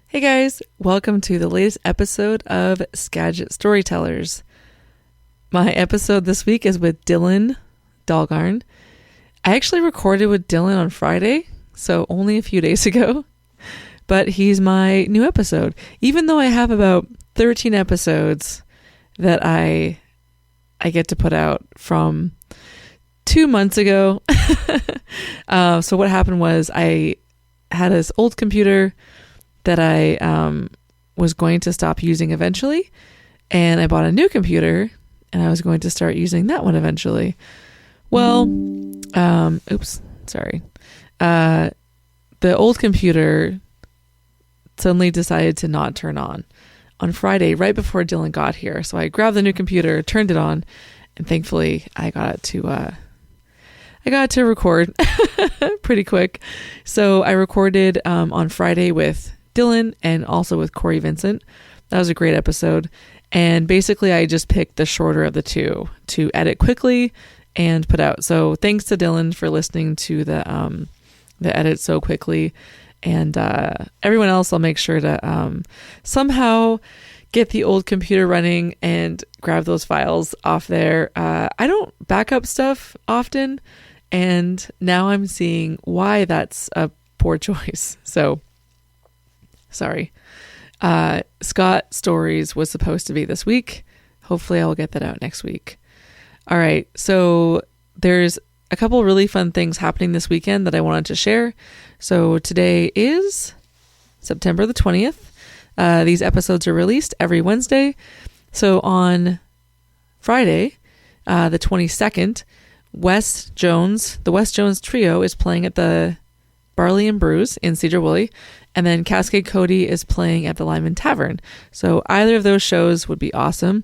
Hey guys, welcome to the latest episode of Skagit Storytellers. My episode this week is with Dylan Dalgarn. I actually recorded with Dylan on Friday, so only a few days ago, but he's my new episode. Even though I have about 13 episodes that I get to put out from 2 months ago. So what happened was I had this old computer that I was going to stop using eventually, and I bought a new computer and I was going to start using that one eventually. Well, the old computer suddenly decided to not turn on Friday right before Dylan got here. So I grabbed the new computer, turned it on, and thankfully I got it to record pretty quick. So I recorded on Friday with Dylan and also with Corey Vincent. That was a great episode. And basically I just picked the shorter of the two to edit quickly and put out. So thanks to Dylan for listening to the edit so quickly. And everyone else, I'll make sure to somehow get the old computer running and grab those files off there. I don't back up stuff often, and now I'm seeing why that's a poor choice. So sorry. Scott Stories was supposed to be this week. Hopefully I will get that out next week. All right. So there's a couple really fun things happening this weekend that I wanted to share. So today is September the 20th. These episodes are released every Wednesday. So on Friday, the 22nd, the West Jones Trio is playing at the Barley and Brews in Cedar Woolley, and then Cascade Cody is playing at the Lyman Tavern. So either of those shows would be awesome.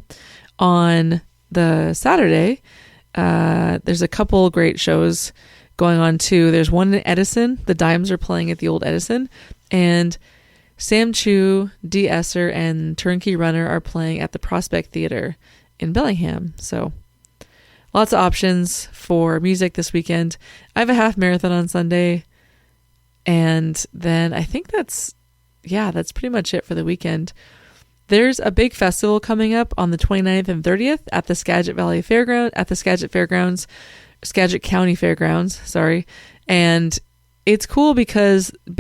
On the Saturday, there's a couple great shows going on too. There's one in Edison. The Dimes are playing at the old Edison, and Sam Chu, Dee Esser, and Turnkey Runner are playing at the Prospect Theater in Bellingham. So lots of options for music this weekend. I have a half marathon on Sunday. And then I think that's pretty much it for the weekend. There's a big festival coming up on the 29th and 30th at the Skagit County Fairgrounds, sorry. And it's cool because Skagit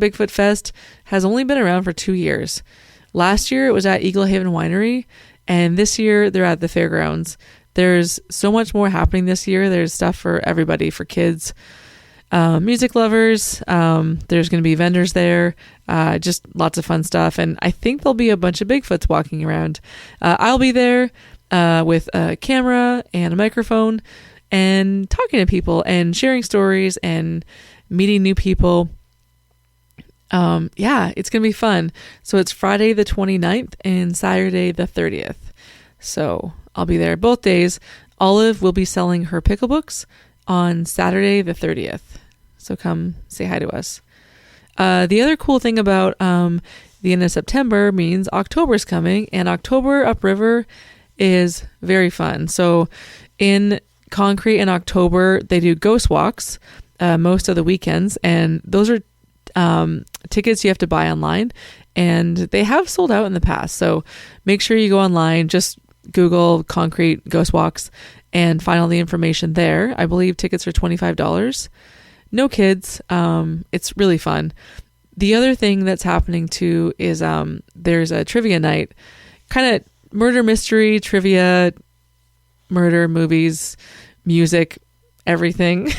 Bigfoot Fest has only been around for 2 years. Last year it was at Eagle Haven Winery, and this year they're at the fairgrounds. There's so much more happening this year. There's stuff for everybody, for kids, music lovers. There's going to be vendors there, just lots of fun stuff. And I think there'll be a bunch of Bigfoots walking around. I'll be there with a camera and a microphone and talking to people and sharing stories and meeting new people. It's going to be fun. So it's Friday the 29th and Saturday the 30th. So I'll be there both days. Olive will be selling her pickle books on Saturday the 30th. So come say hi to us. The other cool thing about the end of September means October's coming, and October upriver is very fun. So in Concrete in October, they do ghost walks most of the weekends, and those are tickets you have to buy online, and they have sold out in the past. So make sure you go online, just Google Concrete Ghost Walks and find all the information there. I believe tickets are $25. No kids. It's really fun. The other thing that's happening too is there's a trivia night, kind of murder mystery trivia, murder movies, music, everything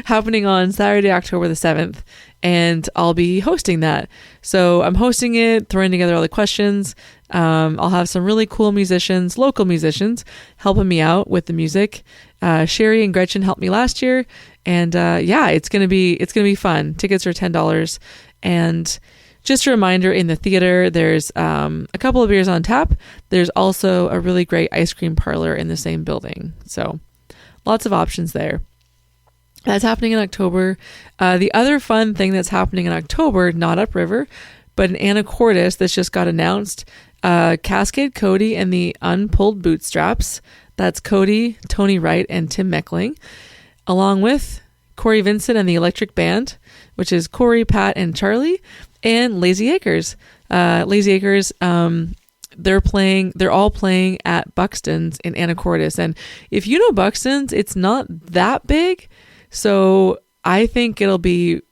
happening on Saturday, October the 7th. And I'll be hosting that. So I'm hosting it, throwing together all the questions. I'll have some really cool musicians, local musicians, helping me out with the music. Sherry and Gretchen helped me last year, and it's gonna be fun. Tickets are $10, and just a reminder: in the theater, there's a couple of beers on tap. There's also a really great ice cream parlor in the same building. So lots of options there. That's happening in October. The other fun thing that's happening in October, not upriver, but in Anacortes, that's just got announced. Cascade Cody and the Unpulled Bootstraps. That's Cody, Tony Wright, and Tim Meckling, along with Corey Vincent and the Electric Band, which is Corey, Pat, and Charlie, and Lazy Acres. Lazy Acres, they're all playing at Buxton's in Anacortes. And if you know Buxton's, it's not that big. So I think it'll be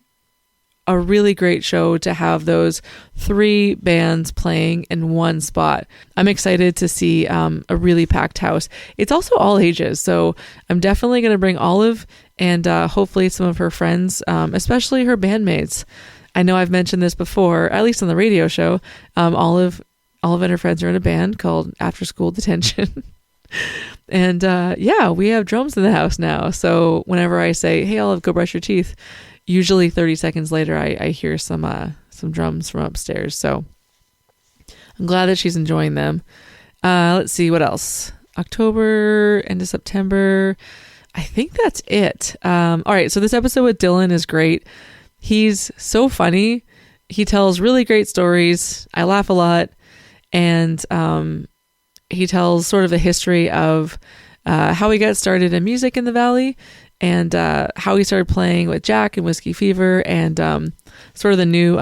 a really great show to have those 3 bands playing in one spot. I'm excited to see a really packed house. It's also all ages, so I'm definitely going to bring Olive and hopefully some of her friends, especially her bandmates. I know I've mentioned this before, at least on the radio show. Olive and her friends are in a band called After School Detention. And we have drums in the house now. So whenever I say, hey, Olive, go brush your teeth, usually 30 seconds later, I hear some drums from upstairs. So I'm glad that she's enjoying them. Let's see, what else? October into September. I think that's it. All right, so this episode with Dylan is great. He's so funny. He tells really great stories. I laugh a lot. And he tells sort of a history of how he got started in music in the Valley, and how he started playing with Jack and Whiskey Fever, and sort of the new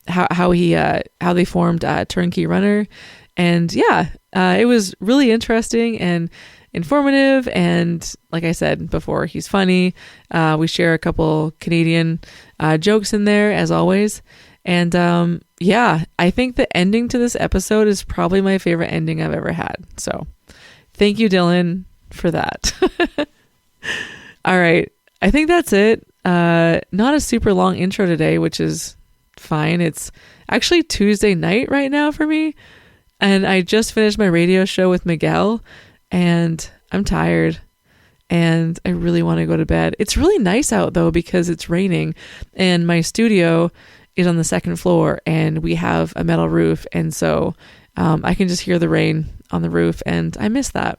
how they formed Turnkey Runner. And it was really interesting and informative, and like I said before, he's funny. We share a couple Canadian jokes in there as always. And I think the ending to this episode is probably my favorite ending I've ever had. So thank you, Dylan, for that. All right. I think that's it. Not a super long intro today, which is fine. It's actually Tuesday night right now for me. And I just finished my radio show with Miguel, and I'm tired and I really want to go to bed. It's really nice out though, because it's raining, and my studio is on the 2nd floor and we have a metal roof. And so I can just hear the rain on the roof, and I miss that.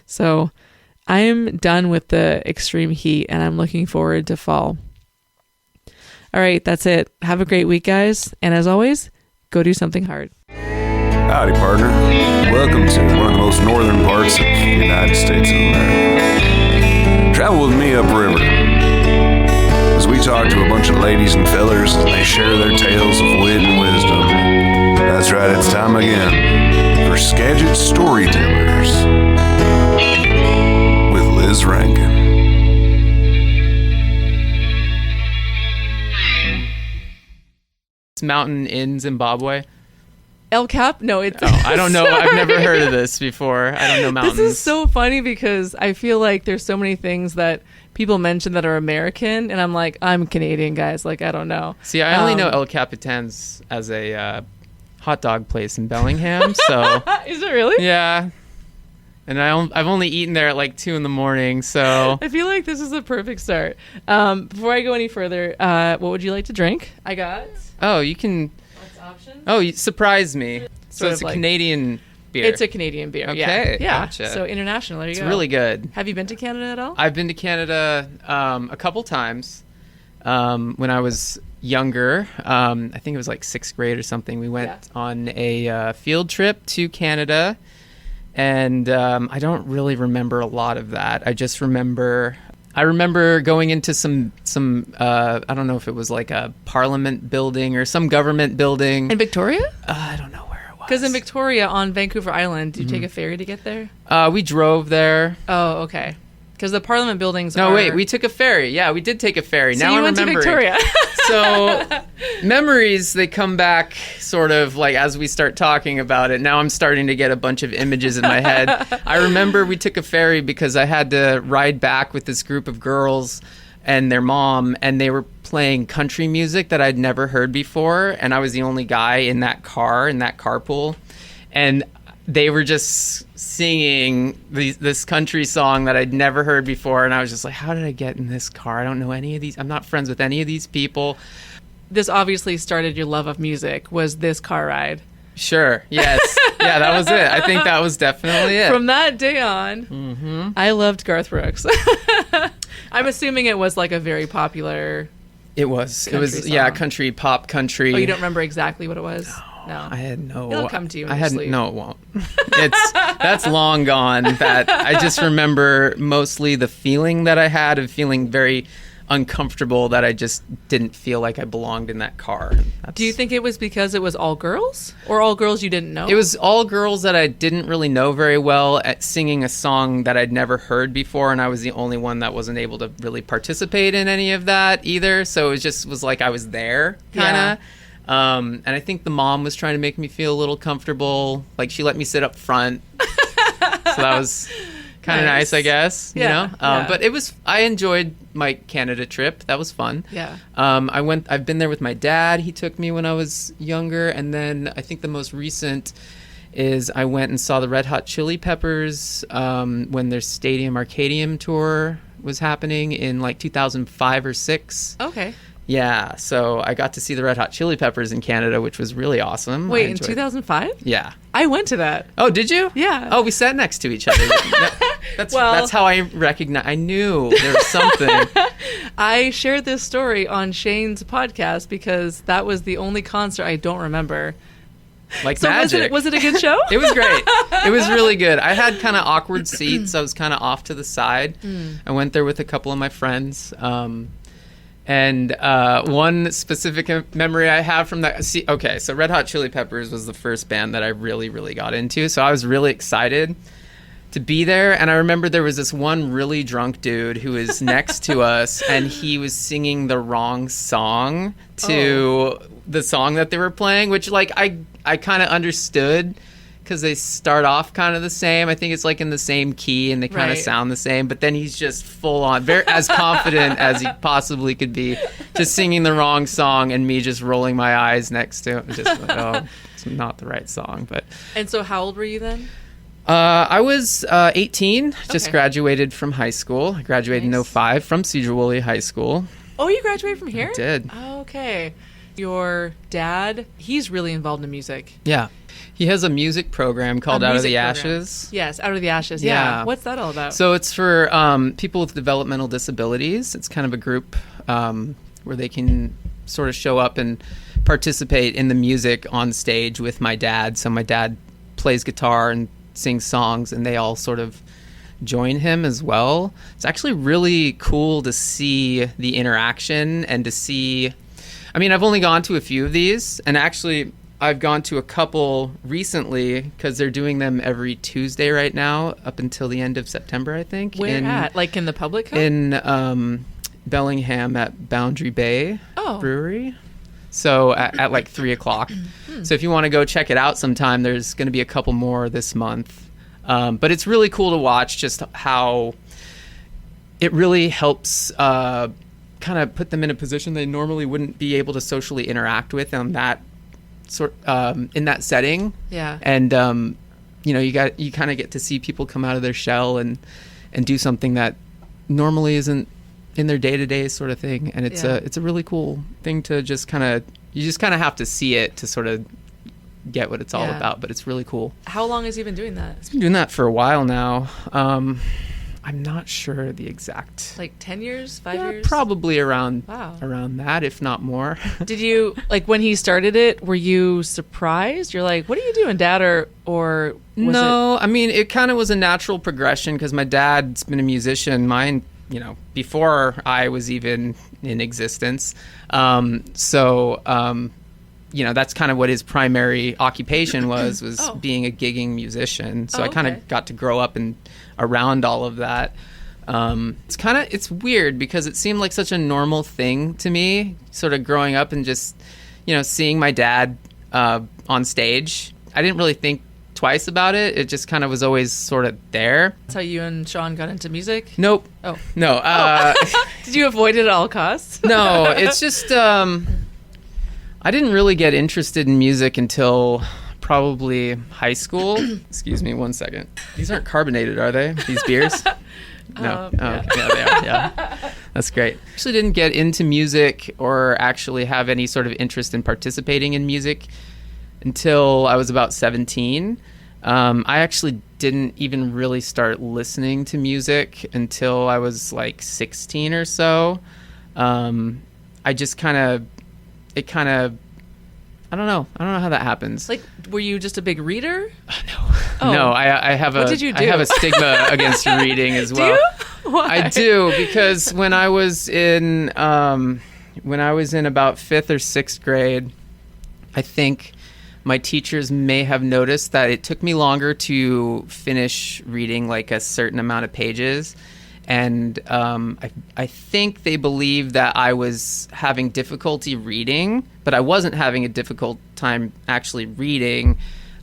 So I'm done with the extreme heat and I'm looking forward to fall. All right, that's it. Have a great week, guys. And as always, go do something hard. Howdy, partner. Welcome to one of the most northern parts of the United States of America. Travel with me upriver as we talk to a bunch of ladies and fellers and they share their tales of wit and wisdom. That's right, it's time again for Skagit Storytellers with Liz Rankin. Mountain in Zimbabwe. El Cap? No, it's... Oh, I don't know. I've never heard of this before. I don't know mountains. This is so funny because I feel like there's so many things that people mention that are American, and I'm like, I'm Canadian, guys. Like, I don't know. See, I only know El Capitan's as a hot dog place in Bellingham, so... Is it really? Yeah. And I've only eaten there at like 2 a.m, so... I feel like this is a perfect start. Before I go any further, what would you like to drink? I got... Oh, you can... What's options? Oh, you surprised me. So it's a Canadian beer. It's a Canadian beer, okay, yeah. Gotcha. So international, there you go. It's really good. Have you been to Canada at all? I've been to Canada a couple times. When I was younger, I think it was like 6th grade or something, we went on a field trip to Canada. And I don't really remember a lot of that. I just remember going into some I don't know if it was like a parliament building or some government building. In Victoria? I don't know where it was. Because in Victoria on Vancouver Island, do you take a ferry to get there? We drove there. Oh, okay. Because the parliament buildings No, wait, we took a ferry. Yeah, we did take a ferry. So now you I'm went remembering. to Victoria. So memories, they come back sort of like as we start talking about it. Now I'm starting to get a bunch of images in my head. I remember we took a ferry because I had to ride back with this group of girls and their mom, and they were playing country music that I'd never heard before, and I was the only guy in that carpool, and they were just singing this country song that I'd never heard before, and I was just like, how did I get in this car? I don't know any of these. I'm not friends with any of these people. This obviously started your love of music, was this car ride. Sure, yes. Yeah, that was it. I think that was definitely it. From that day on, I loved Garth Brooks. I'm assuming it was like a very popular... It was, song. Yeah, country, pop country. Oh, you don't remember exactly what it was? No. I had no... It'll come to you in your sleep. No, it won't. That's long gone. That I just remember mostly the feeling that I had of feeling very uncomfortable that I just didn't feel like I belonged in that car. Do you think it was because it was all girls, or all girls you didn't know? It was all girls that I didn't really know very well at singing a song that I'd never heard before, and I was the only one that wasn't able to really participate in any of that either. So it just was like I was there, kind of. Yeah. And I think the mom was trying to make me feel a little comfortable. Like, she let me sit up front. So that was kind of nice, I guess. Yeah. You know? But I enjoyed my Canada trip. That was fun. Yeah. I've been there with my dad. He took me when I was younger. And then I think the most recent is I went and saw the Red Hot Chili Peppers when their Stadium Arcadium tour was happening in like 2005 or 6. Okay. Yeah, so I got to see the Red Hot Chili Peppers in Canada, which was really awesome. Wait, in 2005? Yeah. I went to that. Oh, did you? Yeah. Oh, we sat next to each other. That's how I recognize. I knew there was something. I shared this story on Shane's podcast because that was the only concert I don't remember. Like so magic. Was it a good show? It was great. It was really good. I had kind of awkward seats. I was kind of off to the side. I went there with a couple of my friends. And one specific memory I have from that... so Red Hot Chili Peppers was the first band that I really, really got into. So I was really excited to be there. And I remember there was this one really drunk dude who was next to us, and he was singing the wrong song to the song that they were playing, which, like, I kind of understood because they start off kind of the same. I think it's like in the same key and they kind of sound the same. But then he's just full on, as confident as he possibly could be, just singing the wrong song, and me just rolling my eyes next to him. Just like, oh, it's not the right song. But And so how old were you then? I was 18, just graduated from high school. I graduated in 05 from Cedar Woolley High School. Oh, you graduated from here? I did. Oh, okay. Your dad, he's really involved in music. Yeah. He has a music program called Out of the Ashes. Yes, Out of the Ashes. Yeah. What's that all about? So it's for people with developmental disabilities. It's kind of a group where they can sort of show up and participate in the music on stage with my dad. So my dad plays guitar and sings songs, and they all sort of join him as well. It's actually really cool to see the interaction and to see... I mean, I've only gone to a few of these, and actually... I've gone to a couple recently because they're doing them every Tuesday right now up until the end of September, I think. Where at? Like in the public hub? In Bellingham at Boundary Bay Brewery. So at like 3 o'clock. So if you want to go check it out sometime, there's going to be a couple more this month. But it's really cool to watch just how it really helps kind of put them in a position they normally wouldn't be able to socially interact with on that in that setting. Yeah. And you kind of get to see people come out of their shell and do something that normally isn't in their day-to-day sort of thing. And it's a really cool thing to just kind of have to see it to sort of get what it's all about, but it's really cool. How long has he been doing that? He's been doing that for a while now. I'm not sure the exact... Like 10 years? 5 years? Probably around that, if not more. Did you, like, when he started it, were you surprised? You're like, what are you doing, Dad? Or was No, I mean, it kind of was a natural progression because my dad's been a musician. Mine, before I was even in existence. That's kind of what his primary occupation was being a gigging musician. So I kind of got to grow up and around all of that. It's weird because it seemed like such a normal thing to me, sort of growing up and just, seeing my dad on stage. I didn't really think twice about it. It just kind of was always sort of there. That's how you and Sean got into music? Nope. Oh. No. Did you avoid it at all costs? No, it's just... I didn't really get interested in music until probably high school. Excuse me 1 second. These aren't carbonated, are they? These beers? No. Yeah, they are. Yeah. That's great. Actually didn't get into music or actually have any sort of interest in participating in music until I was about 17. I actually didn't even really start listening to music until I was like 16 or so. I just I don't know how that happens. Like, were you just a big reader? No. Oh. No, I have what did you do? I have a stigma against reading as well. Do you? Why? I do, because when I was in about 5th or 6th grade, I think my teachers may have noticed that it took me longer to finish reading like a certain amount of pages. And I think they believed that I was having difficulty reading, but I wasn't having a difficult time actually reading.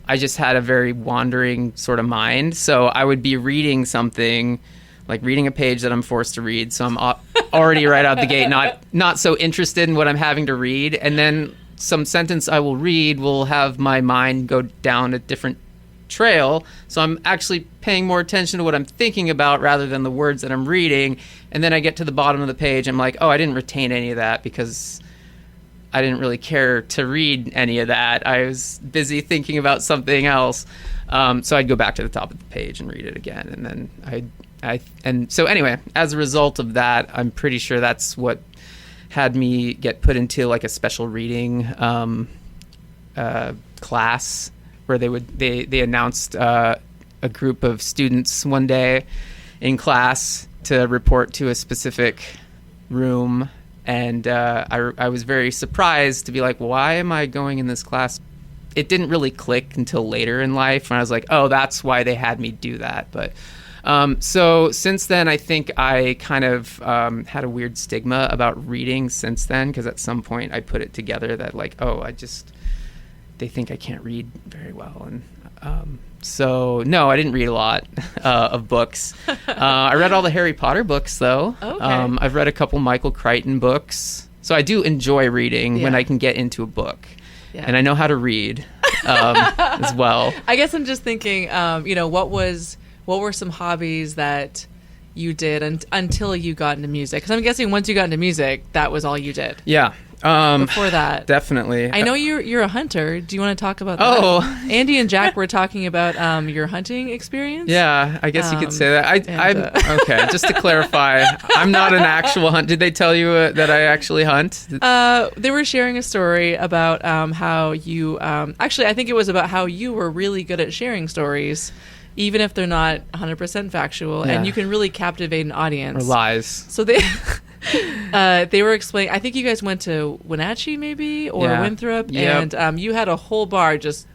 I just had a very wandering sort of mind. So I would be reading something, like reading a page that I'm forced to read. So I'm already right out the gate, not so interested in what I'm having to read. And then some sentence I will read will have my mind go down a different trail. So I'm actually paying more attention to what I'm thinking about rather than the words that I'm reading. And then I get to the bottom of the page. I'm like, oh, I didn't retain any of that because I didn't really care to read any of that. I was busy thinking about something else. So I'd go back to the top of the page and read it again. And then and so anyway, as a result of that, I'm pretty sure that's what had me get put into like a special reading class where they announced a group of students one day in class to report to a specific room. And I was very surprised to be like, why am I going in this class? It didn't really click until later in life when I was like, oh, that's why they had me do that. But so since then, I think I kind of had a weird stigma about reading since then, because at some point I put it together that like, oh, they think I can't read very well. And so no, I didn't read a lot of books. I read all the Harry Potter books though. Okay. I've read a couple Michael Crichton books. So I do enjoy reading when I can get into a book. Yeah. And I know how to read as well. I guess I'm just thinking, what were some hobbies that you did until you got into music? Because I'm guessing once you got into music, that was all you did. Yeah. Before that, definitely. I know you're a hunter. Do you want to talk about that? Oh, Andy and Jack were talking about your hunting experience. Yeah, I guess you could say that. I'm okay. Just to clarify, I'm not an actual hunt. Did they tell you that I actually hunt? They were sharing a story about how you actually, I think it was about how you were really good at sharing stories, even if they're not 100% factual, and you can really captivate an audience. Or lies. So they were explaining, I think you guys went to Wenatchee maybe, or Winthrop, and you had a whole bar just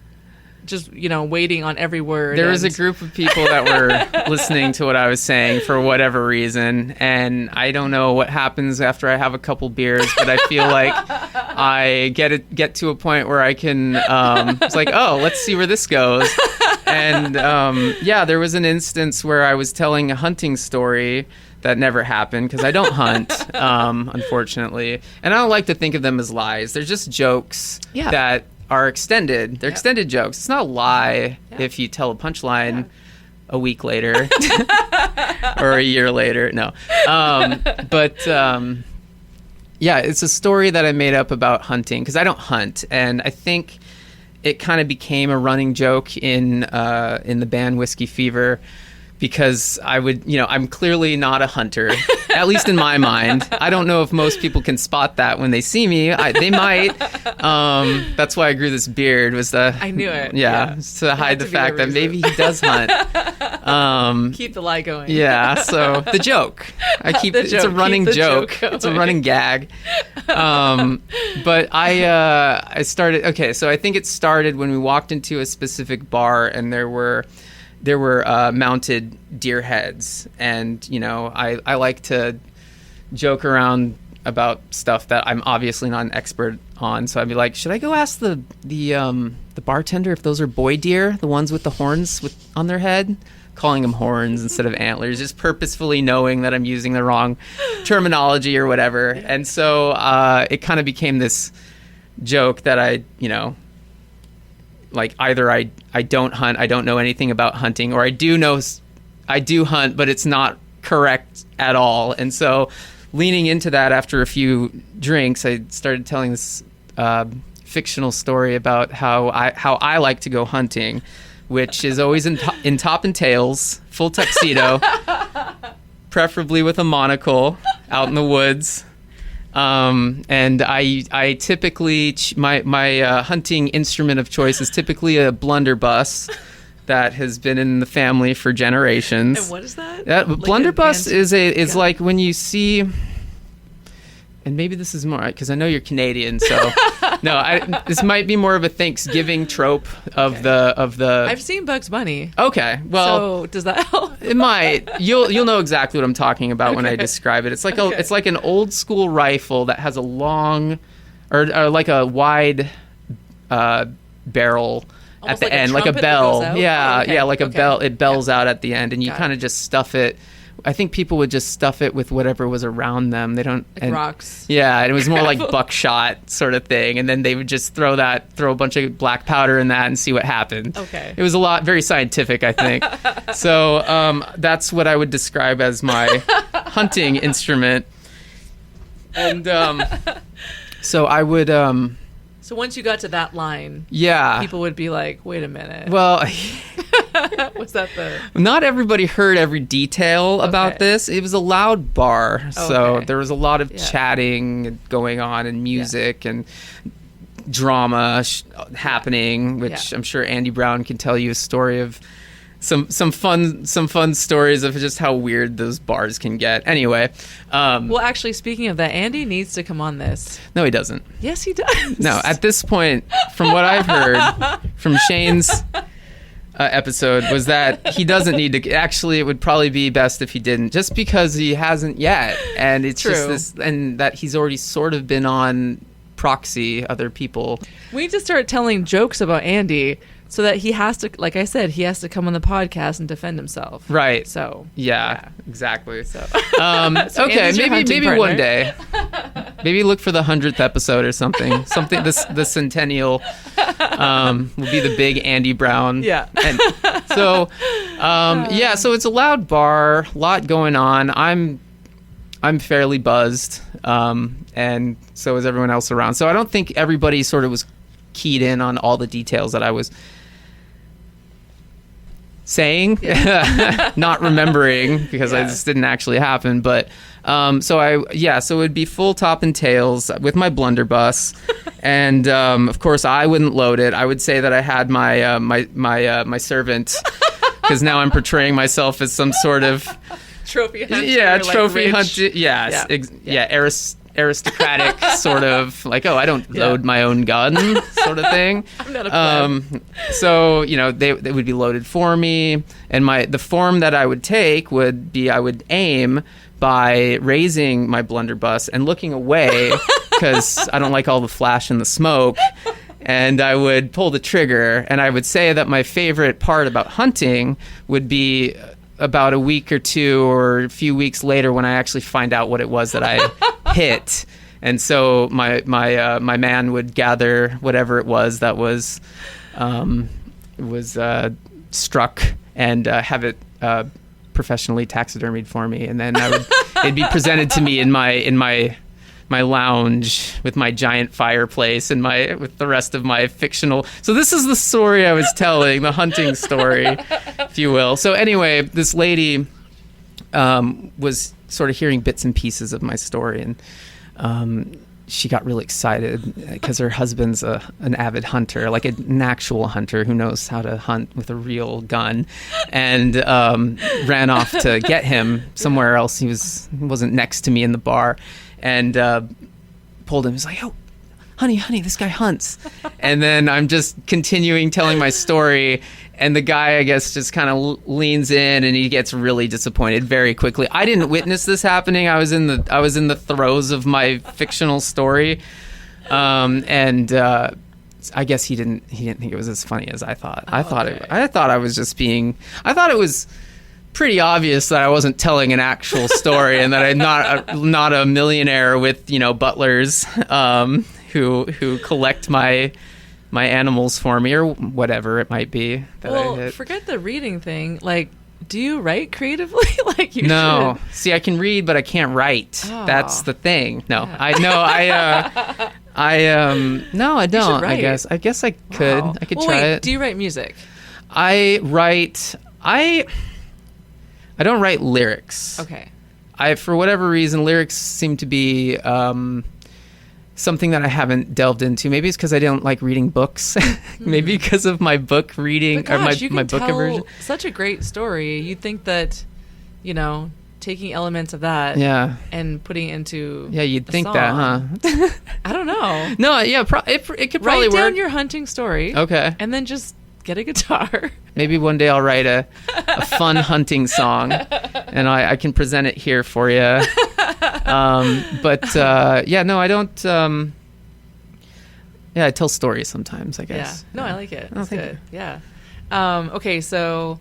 waiting on every word. There was a group of people that were listening to what I was saying for whatever reason, and I don't know what happens after I have a couple beers, but I feel like I get to a point where I can it's like, oh, let's see where this goes. And there was an instance where I was telling a hunting story that never happened because I don't hunt, unfortunately. And I don't like to think of them as lies. They're just jokes that are extended. They're extended jokes. It's not a lie if you tell a punchline a week later or a year later. No. It's a story that I made up about hunting because I don't hunt. And I think it kind of became a running joke in the band Whiskey Fever, because I would, I'm clearly not a hunter, at least in my mind. I don't know if most people can spot that when they see me. They might. That's why I grew this beard. I knew it. Yeah, to hide the fact that maybe he does hunt. Keep the lie going. Yeah. So the joke. It's a running joke. It's a running gag. But I started. Okay, so I think it started when we walked into a specific bar and there were mounted deer heads, and I like to joke around about stuff that I'm obviously not an expert on. So I'd be like, should I go ask the bartender if those are boy deer, the ones with the horns on their head? Calling them horns instead of antlers, just purposefully knowing that I'm using the wrong terminology or whatever. And so it kind of became this joke that like either I don't hunt, I don't know anything about hunting, or I do hunt, but it's not correct at all. And so leaning into that after a few drinks, I started telling this fictional story about how I like to go hunting, which is always in top and tails, full tuxedo, preferably with a monocle, out in the woods. And I typically, my hunting instrument of choice is typically a blunderbuss, that has been in the family for generations. And what is that? Blunderbuss is like when you see, and maybe this is more because I know you're Canadian, so this might be more of a Thanksgiving trope of the. I've seen Bugs Bunny. Okay, well, so does that help? It might. You'll know exactly what I'm talking about when I describe it. It's like it's like an old school rifle that has a long, or like a wide barrel. Almost at the like a end, like a trumpet that bell. goes out? Yeah, Oh, okay. yeah, like a bell. It bells out at the end, and you Got kind of just stuff it. I think people would just stuff it with whatever was around them. They don't rocks. Yeah, and it was more like buckshot sort of thing, and then they would just throw a bunch of black powder in that and see what happened. Okay. It was very scientific, I think. So that's what I would describe as my hunting instrument, and so I would. So once you got to that line, Yeah. people would be like, "Wait a minute." Well, Was that the? not everybody heard every detail about Okay. this. It was a loud bar, so Okay. there was a lot of Yeah. chatting going on and music and drama happening, which Yeah. I'm sure Andy Brown can tell you a story of some fun stories of just how weird those bars can get. Anyway, Well, actually, speaking of that, Andy needs to come on this. no, he doesn't. Yes, he does. No, at this point, from what I've heard from Shane's episode, was that he doesn't need to. Actually, it would probably be best if he didn't, just because he hasn't yet, and it's True. just this, and that he's already sort of been on proxy other people. We need to start telling jokes about Andy so that he has to, like I said, he has to come on the podcast and defend himself. Right. So. Yeah, exactly. So. Okay, Andy's your hunting maybe one partner. day. Maybe look for the 100th episode or something. Something the centennial will be the big Andy Brown. Yeah. And so so it's a loud bar, a lot going on. I'm fairly buzzed, and so is everyone else around. So I don't think everybody sort of was keyed in on all the details that I was saying, not remembering because this didn't actually happen. But so it would be full top and tails with my blunderbuss, and of course I wouldn't load it. I would say that I had my servant, because now I'm portraying myself as some sort of Trophy hunter. yeah, like trophy rich. hunter. Yes, aristocratic sort of like, oh, I don't load my own gun sort of thing. I'm not a pleb. So they would be loaded for me, and the form that I would take would be I would aim by raising my blunderbuss and looking away because I don't like all the flash and the smoke. And I would pull the trigger, and I would say that my favorite part about hunting would be about a week or two or a few weeks later when I actually find out what it was that I hit. And so my man would gather whatever it was that was struck and have it professionally taxidermied for me, and then it'd be presented to me in my lounge with my giant fireplace and with the rest of my fictional. So this is the story I was telling, the hunting story, if you will. So anyway, this lady was sort of hearing bits and pieces of my story, and she got really excited because her husband's an avid hunter, like an actual hunter who knows how to hunt with a real gun, and ran off to get him somewhere else. He wasn't next to me in the bar. And pulled him. He's like, "Oh, honey, this guy hunts." And then I'm just continuing telling my story, and the guy, I guess, just kind of leans in, and he gets really disappointed very quickly. I didn't witness this happening. I was in the throes of my fictional story, and I guess he didn't think it was as funny as I thought. I thought I was pretty obvious that I wasn't telling an actual story, and that I'm not a millionaire with butlers who collect my animals for me, or whatever it might be that I hit. Forget the reading thing. Like, do you write creatively? Like you No. should. See, I can read, but I can't write. Oh. That's the thing. No, Yeah. No, I don't. write. I guess I could. Wow. I could Well, try wait, it. Do you write music? I don't write lyrics. Okay. For whatever reason, lyrics seem to be something that I haven't delved into. Maybe it's because I don't like reading books. Maybe because of my book reading But gosh, you my can book tell aversion. such a great story. You'd think that, taking elements of that Yeah. and putting it into Yeah, you'd a think song. that, huh? I don't know. No, yeah, it could probably Write down work. your hunting story. Okay. And then just get a guitar. Maybe one day I'll write a fun hunting song, and I can present it here for you. Yeah, no, I don't. Yeah, I tell stories sometimes, I guess. Yeah. No, I like it. Oh, That's thank good. Yeah. Okay, so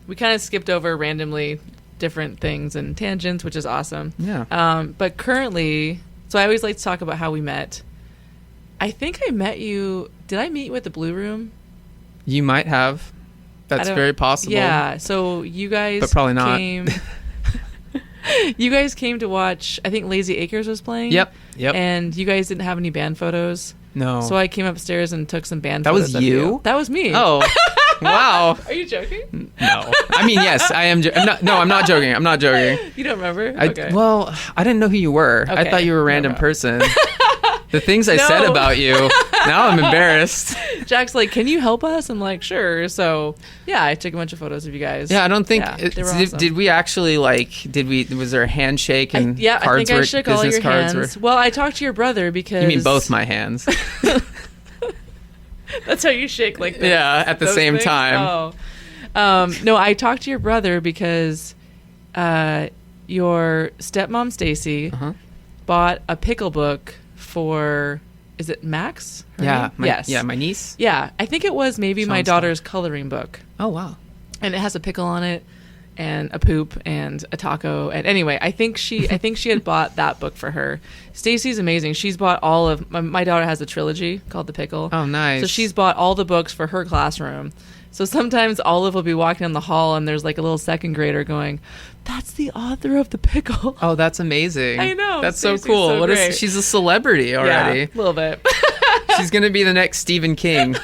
we kind of skipped over randomly different things and tangents, which is awesome. Yeah. But currently, so I always like to talk about how we met. I think I met you. Did I meet you at the Blue Room? You might have. That's very possible. Yeah. So you guys, But probably not. Came, you guys came to watch. I think Lazy Acres was playing. Yep. And you guys didn't have any band photos. No. So I came upstairs and took some band That photos. was of you? That was me. Oh. Wow. Are you joking? No. I mean, yes, I am. I'm not joking. I'm not joking. You don't remember? Okay. Well, I didn't know who you were. I Okay. thought you were a random No. person. The things I said No. about you, now I'm embarrassed. Jack's like, "Can you help us?" I'm like, "Sure." So yeah, I took a bunch of photos of you guys. Yeah, I don't think. Yeah, they were did, awesome. did we actually was there a handshake and I cards think I were, shook all business your cards hands. were? Well, I talked to your brother because You mean both my hands? That's how you shake like this. Yeah, at the Those same things? time. Oh. No, I talked to your brother because your stepmom Stacy Uh-huh. bought a pickle book for. Is it Max? Her Yeah. name? Yes. Yeah, my niece. Yeah, I think it was maybe my Sounds daughter's coloring book. Oh wow. And it has a pickle on it and a poop and a taco. And anyway, I think she had bought that book for her. Stacy's amazing. She's bought all of my daughter has a trilogy called The Pickle. Oh nice. So she's bought all the books for her classroom. So sometimes Olive will be walking down the hall and there's like a little second grader going, "That's the author of The Pickle." Oh, that's amazing. I know. That's so Stacey's cool. so What great. is she's a celebrity already. Yeah, a little bit. She's gonna be the next Stephen King.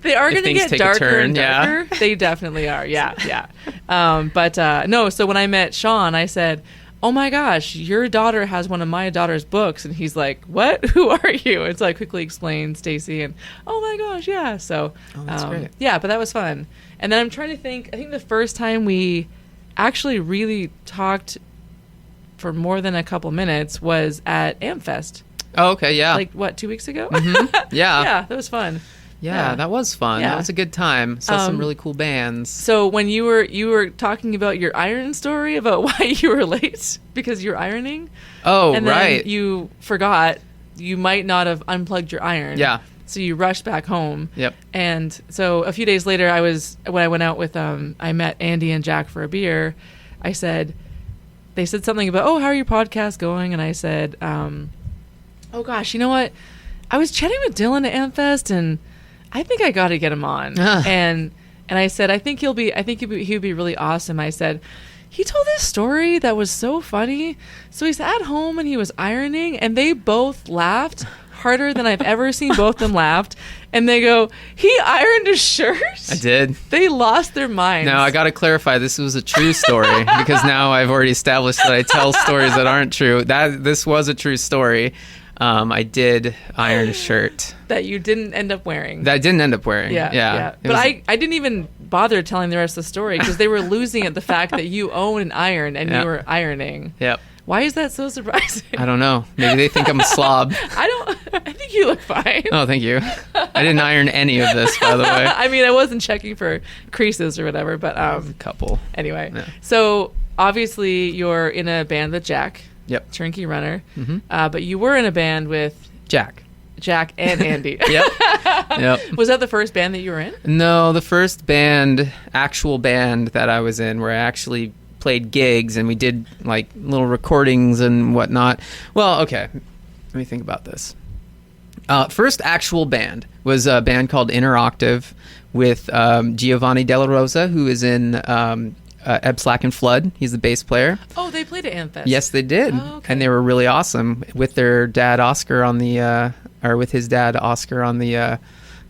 They are If going to things get take a darker turn, and yeah. darker. They definitely are. Yeah. No, so when I met Sean, I said, "Oh my gosh, your daughter has one of my daughter's books." And he's like, "What? Who are you?" And so I quickly explained Stacy and, "Oh my gosh, yeah." So, Oh, that's great. yeah, but that was fun. And then I'm trying to think, I think the first time we actually really talked for more than a couple minutes was at AmFest. Oh, okay, yeah. Like, what, 2 weeks ago? Yeah. Yeah, that was fun. Yeah, that was fun. Yeah. That was a good time. Saw some Um, really cool bands. So when you were talking about your iron story about why you were late because you're ironing, Oh, and then right. you forgot you might not have unplugged your iron. Yeah. So you rushed back home. Yep. And so a few days later, when I went out with I met Andy and Jack for a beer. I said, they said something about, "Oh, how are your podcasts going?" And I said, "Oh gosh, you know what? I was chatting with Dylan at AmFest and I think I got to get him on." And I said, I think he'd be really awesome. I said, he told this story that was so funny. So he's at home and he was ironing and they both laughed harder than I've ever seen both of them laughed. And they go, "He ironed a shirt?" I did. They lost their minds. Now, I got to clarify, this was a true story because now I've already established that I tell stories that aren't true. This was a true story. I did iron a shirt that you didn't end up wearing. that I didn't end up wearing. Yeah. It But was- I didn't even bother telling the rest of the story because they were losing at the fact that you own an iron and Yeah. you were ironing. Yep. Why is that so surprising? I don't know. Maybe they think I'm a slob. I think you look fine. Oh, thank you. I didn't iron any of this, by the way. I mean, I wasn't checking for creases or whatever, but A couple. anyway. Yeah. So obviously you're in a band with Jack, Yep. Turnkey Runner, Mhm. but you were in a band with Jack. Jack and Andy. Yep. Yep. Was that the first band that you were in? No, the first actual band that I was in, where I actually played gigs and we did like little recordings and whatnot. Well, okay, let me think about this. First actual band was a band called Interoctave with Giovanni Della Rosa, who is in Ebb, Slack, and Flood. He's the bass player. Oh, they played at AmFest. Yes, they did, Oh, okay. and they were really awesome with their dad Oscar on the, with his dad Oscar on the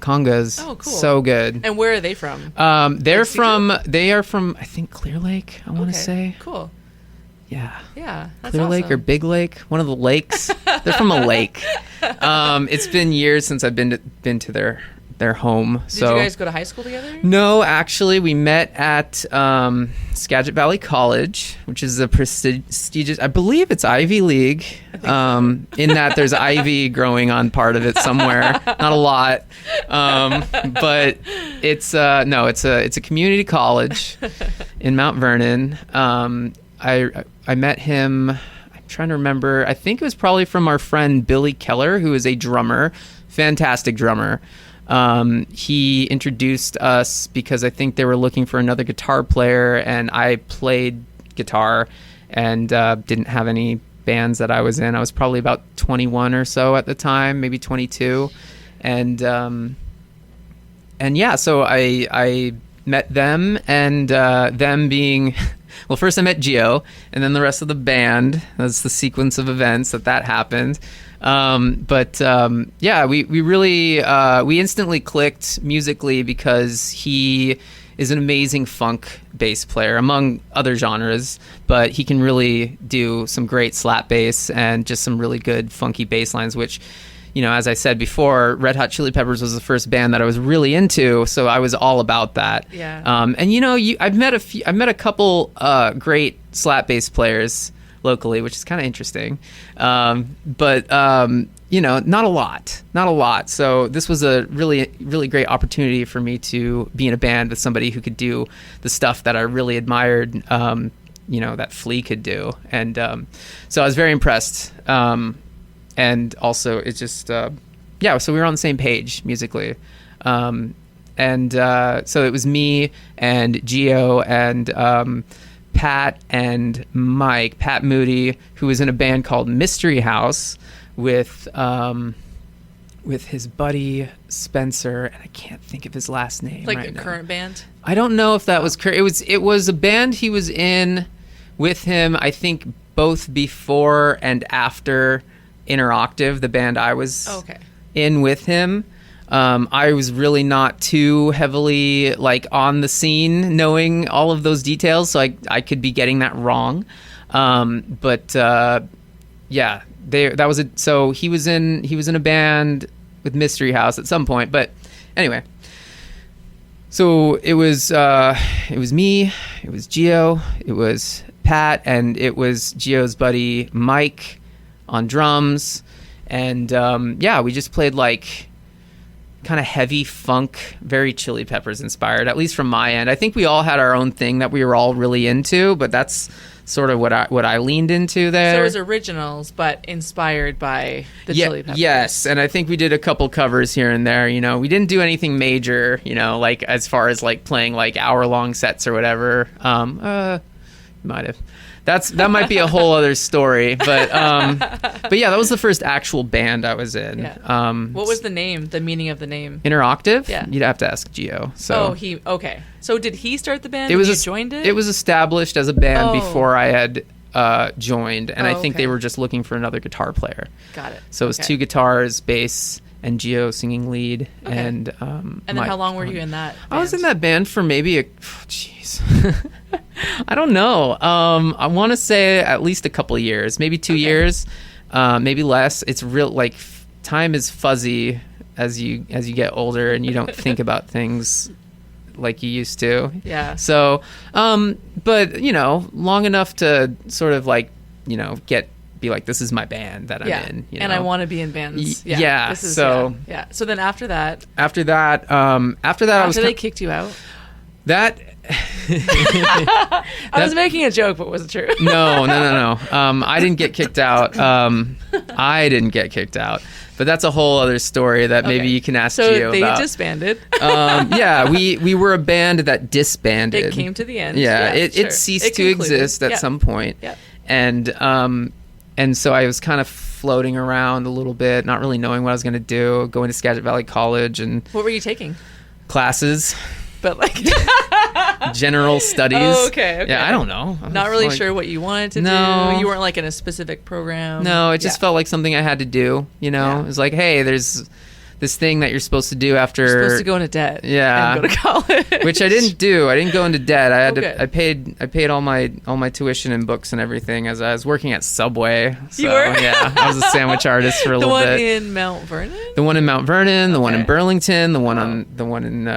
congas. Oh, cool. So good. And where are they from? They are Mexico? from, I think, Clear Lake, I want to say. Cool. Yeah. Yeah, that's Clear Lake awesome. or Big Lake, one of the lakes. They're from a lake. It's been years since I've been to their home. Did you guys go to high school together? No, actually, we met at Skagit Valley College, which is a prestigious. I believe it's Ivy League. In that there's ivy growing on part of it somewhere, not a lot, but it's it's a community college in Mount Vernon. I met him. I'm trying to remember. I think it was probably from our friend Billy Keller, who is a drummer, fantastic drummer. He introduced us because I think they were looking for another guitar player, and I played guitar and didn't have any bands that I was in. I was probably about 21 or so at the time, maybe 22, and yeah, so I met them, and them being well, first I met Gio, and then the rest of the band. That's the sequence of events that happened. Yeah, we really we instantly clicked musically because he is an amazing funk bass player, among other genres, but he can really do some great slap bass and just some really good funky bass lines, which, you know, as I said before, Red Hot Chili Peppers was the first band that I was really into, so I was all about that. Yeah. And you know, I've met a couple great slap bass players locally, which is kind of interesting. You know, not a lot. So this was a really, really great opportunity for me to be in a band with somebody who could do the stuff that I really admired, you know, that Flea could do. And so I was very impressed. And also it's just, yeah, so we were on the same page musically. So it was me and Gio and Pat and Mike, Pat Moody, who was in a band called Mystery House with his buddy Spencer, and I can't think of his last name Like right a now. current band? I don't know if that was current. It was a band he was in with him, I think, both before and after Interoctave, the band I was in with him. I was really not too heavily like on the scene, knowing all of those details, so I could be getting that wrong. Yeah, so he was in a band with Mystery House at some point. But anyway, so it was me, it was Gio, it was Pat, and it was Gio's buddy Mike on drums, and yeah, we just played like kind of heavy funk, very Chili Peppers inspired, at least from my end. I think we all had our own thing that we were all really into, but that's sort of what I leaned into there. So it was originals, but inspired by the Chili Peppers. Yes, and I think we did a couple covers here and there. You know, we didn't do anything major, you know, like as far as like playing like hour-long sets or whatever. Might have. That might be a whole other story, but yeah, that was the first actual band I was in. Yeah. What was the name? The meaning of the name? Interoctave? Yeah. You'd have to ask Gio. So okay. So did he start the band? You joined it? It was established as a band before I had joined, and I think they were just looking for another guitar player. Got it. So it was two guitars, bass, and Gio singing lead. Okay. And then how long were you in that band? I was in that band for maybe I don't know. I want to say at least a couple of years, maybe 2 years, maybe less. It's real, like time is fuzzy as you get older, and you don't think about things like you used to. Yeah. So, but you know, long enough to sort of like, you know, be like, this is my band that I'm in. You know? And I want to be in bands. Yeah. So then after that, after they kicked you out. That I was making a joke, but was it true? No. I didn't get kicked out. But that's a whole other story that maybe you can ask Gio about. So they disbanded. Yeah, we were a band that disbanded. It came to the end. Yeah, it ceased to exist at some point. Yep. And so I was kind of floating around a little bit, not really knowing what I was going to do, going to Skagit Valley College. And what were you taking? Classes. But like general studies. Oh, okay. Yeah, I don't know. Not really sure what you wanted to do. You weren't like in a specific program. No, it just felt like something I had to do. You know, it was like, hey, there's this thing that you're supposed to do after. You're supposed to go into debt. Yeah. And go to college. Which I didn't do. I didn't go into debt. Good. I paid all my tuition and books and everything as I was working at Subway. So, You were? Yeah. I was a sandwich artist for a little bit. The one in Mount Vernon? The one in Mount Vernon, the one in Okay. Burlington, the one in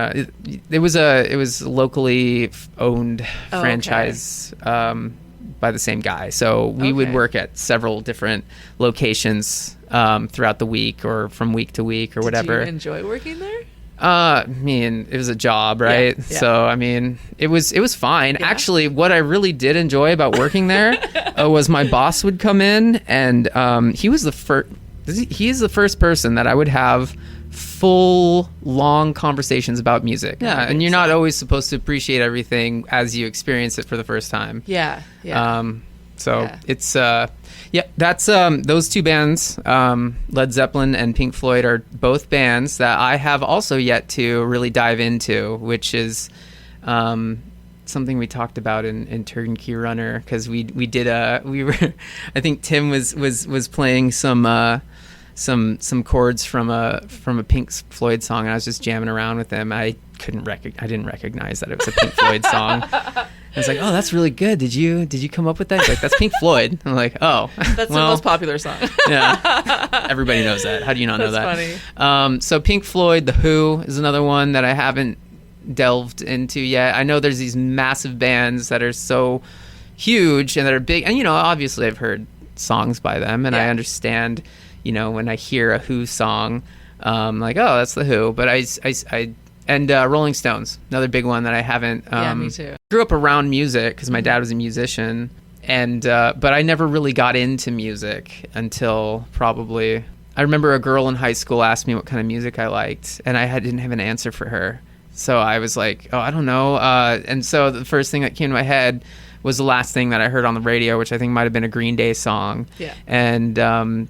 it was locally owned franchise by the same guy. So we would work at several different locations throughout the week or from week to week or whatever. Did you enjoy working there? I mean, it was a job, right? Yeah. So I mean, it was fine. Yeah. Actually, what I really did enjoy about working there was my boss would come in, and he was the first. He is the first person that I would have full, long conversations about music. Yeah, and you're not always supposed to appreciate everything as you experience it for the first time. Yeah. It's that's those two bands, Led Zeppelin and Pink Floyd, are both bands that I have also yet to really dive into, which is something we talked about in Turnkey Runner, because we were I think Tim was playing some chords from a Pink Floyd song, and I was just jamming around with him. I didn't recognize that it was a Pink Floyd song. I was like, "Oh, that's really good. Did you come up with that?" He's like, "That's Pink Floyd." I'm like, "Oh, that's the most popular song." Yeah, everybody knows that. How do you not know that? That's funny. So Pink Floyd, The Who is another one that I haven't delved into yet. I know there's these massive bands that are so huge and that are big, and obviously I've heard songs by them, and I understand. When I hear a Who song, like, oh, that's the Who. But and Rolling Stones, another big one that I haven't. Me too. Grew up around music because my dad was a musician, and but I never really got into music until probably. I remember a girl in high school asked me what kind of music I liked, and I didn't have an answer for her. So I was like, oh, I don't know. And so the first thing that came to my head was the last thing that I heard on the radio, which I think might have been a Green Day song. Yeah. And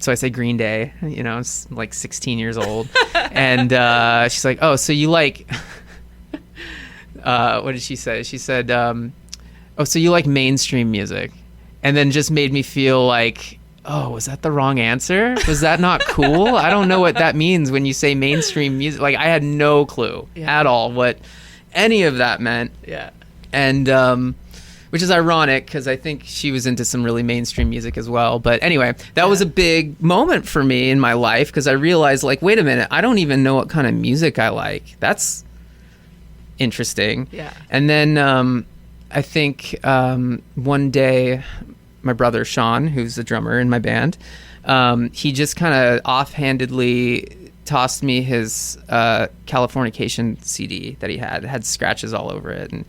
so I say Green Day, it's like 16 years old. And she's like, oh, so you like, what did she say? She said, oh, so you like mainstream music. And then just made me feel like, oh, was that the wrong answer? Was that not cool? I don't know what that means when you say mainstream music. Like, I had no clue at all what any of that meant. Yeah. And, which is ironic because I think she was into some really mainstream music as well. But anyway, that was a big moment for me in my life because I realized, like, wait a minute, I don't even know what kind of music I like. That's interesting. Yeah. And then I think one day my brother Sean, who's the drummer in my band, he just kind of offhandedly tossed me his Californication CD that he had. It had scratches all over it, and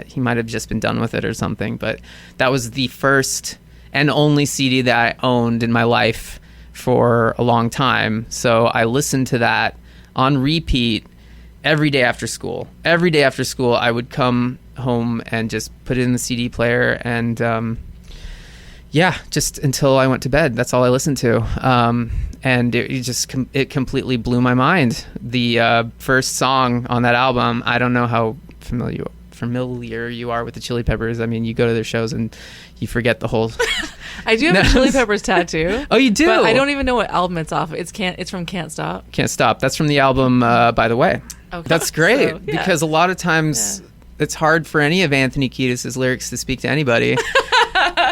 he might have just been done with it or something, but that was the first and only CD that I owned in my life for a long time. So I listened to that on repeat every day after school. Every day after school, I would come home and just put it in the CD player, and just until I went to bed. That's all I listened to. And it completely blew my mind. The first song on that album, I don't know how familiar you are with the Chili Peppers. I mean, you go to their shows and you forget the whole. I do have a Chili Peppers tattoo. Oh, you do? But I don't even know what album it's off of. It's from Can't Stop. Can't Stop. That's from the album By the Way. Okay. That's great because a lot of times it's hard for any of Anthony Kiedis' lyrics to speak to anybody.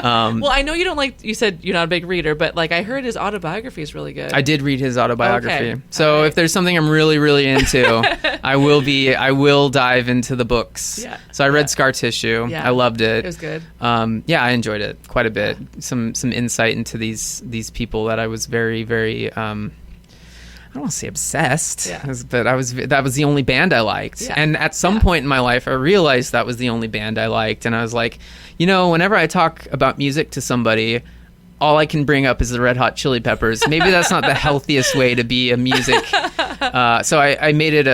Well, I know you don't like. You said you're not a big reader, but like I heard his autobiography is really good. I did read his autobiography. Okay. So if there's something I'm really, really into, I will dive into the books. Yeah. So I read Scar Tissue. Yeah. I loved it. It was good. I enjoyed it quite a bit. Some insight into these people that I was very, very. I don't want to say obsessed, but that was the only band I liked. Yeah. And at some point in my life, I realized that was the only band I liked. And I was like, whenever I talk about music to somebody, all I can bring up is the Red Hot Chili Peppers. Maybe that's not the healthiest way to be a music. So I made it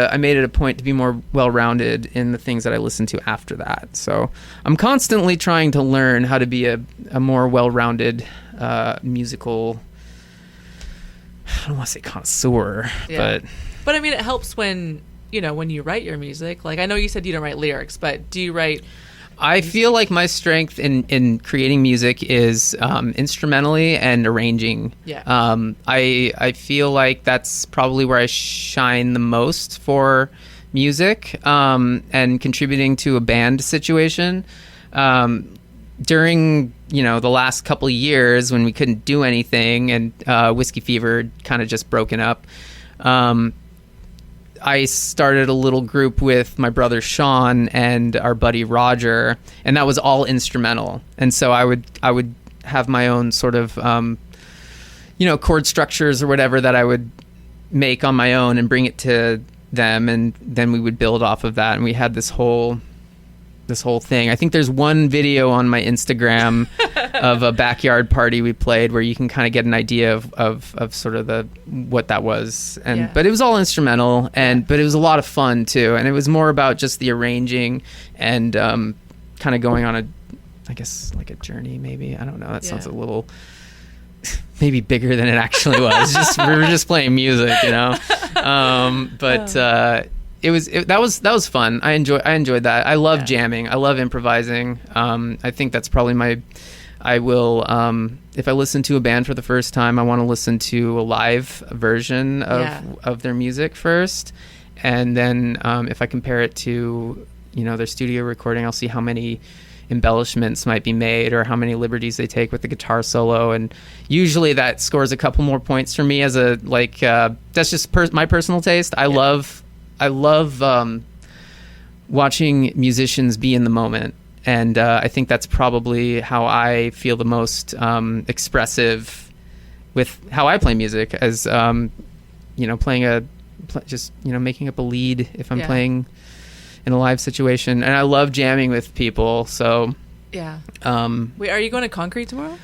a point to be more well-rounded in the things that I listen to after that. So I'm constantly trying to learn how to be a more well-rounded musical. I don't want to say connoisseur, but I mean, it helps when you write your music. Like, I know you said you don't write lyrics, but do you write I feel like my strength in creating music is instrumentally and arranging. Yeah. I feel like that's probably where I shine the most for music, and contributing to a band situation. During the last couple of years when we couldn't do anything and Whiskey Fever kind of just broken up, I started a little group with my brother Sean and our buddy Roger, and that was all instrumental. And so I would have my own sort of chord structures or whatever that I would make on my own and bring it to them, and then we would build off of that. And we had this whole thing. I think there's one video on my Instagram of a backyard party we played where you can kind of get an idea of sort of what that was. And but it was all instrumental, but it was a lot of fun too. And it was more about just the arranging and kind of going on I guess like a journey maybe. I don't know. That sounds a little maybe bigger than it actually was. We were just playing music, that was fun. I enjoyed that. I love jamming. I love improvising. I think that's probably I will, if I listen to a band for the first time, I want to listen to a live version of their music first. And then if I compare it to, their studio recording, I'll see how many embellishments might be made or how many liberties they take with the guitar solo. And usually that scores a couple more points for me as that's just my personal taste. I love watching musicians be in the moment, and I think that's probably how I feel the most expressive with how I play music, as playing making up a lead if I'm playing in a live situation. And I love jamming with people. So wait, are you going to Concrete tomorrow?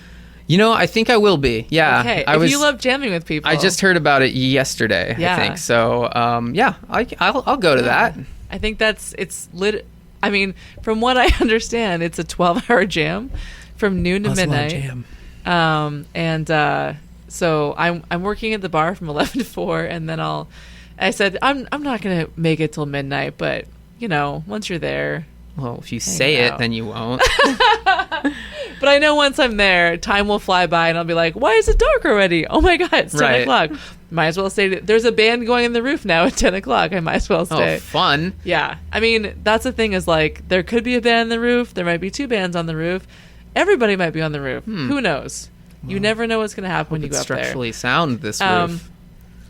I think I will be. Yeah. Okay. You love jamming with people. I just heard about it yesterday, I think. So, I'll go to that. I think it's lit. I mean, from what I understand, it's a 12-hour jam from noon to midnight. So I'm working at the bar from 11 to 4, and then I said, I'm not going to make it till midnight, but, once you're there. Well, if you say it, then you won't. But I know once I'm there, time will fly by, and I'll be like, why is it dark already? Oh my God, it's 10 o'clock. Might as well stay. There's a band going in the roof now at 10 o'clock. I might as well stay. Oh, fun. Yeah. I mean, that's the thing is there could be a band on the roof. There might be 2 bands on the roof. Everybody might be on the roof. Who knows? Well, you never know what's going to happen when you go up there. Structurally sound, this roof.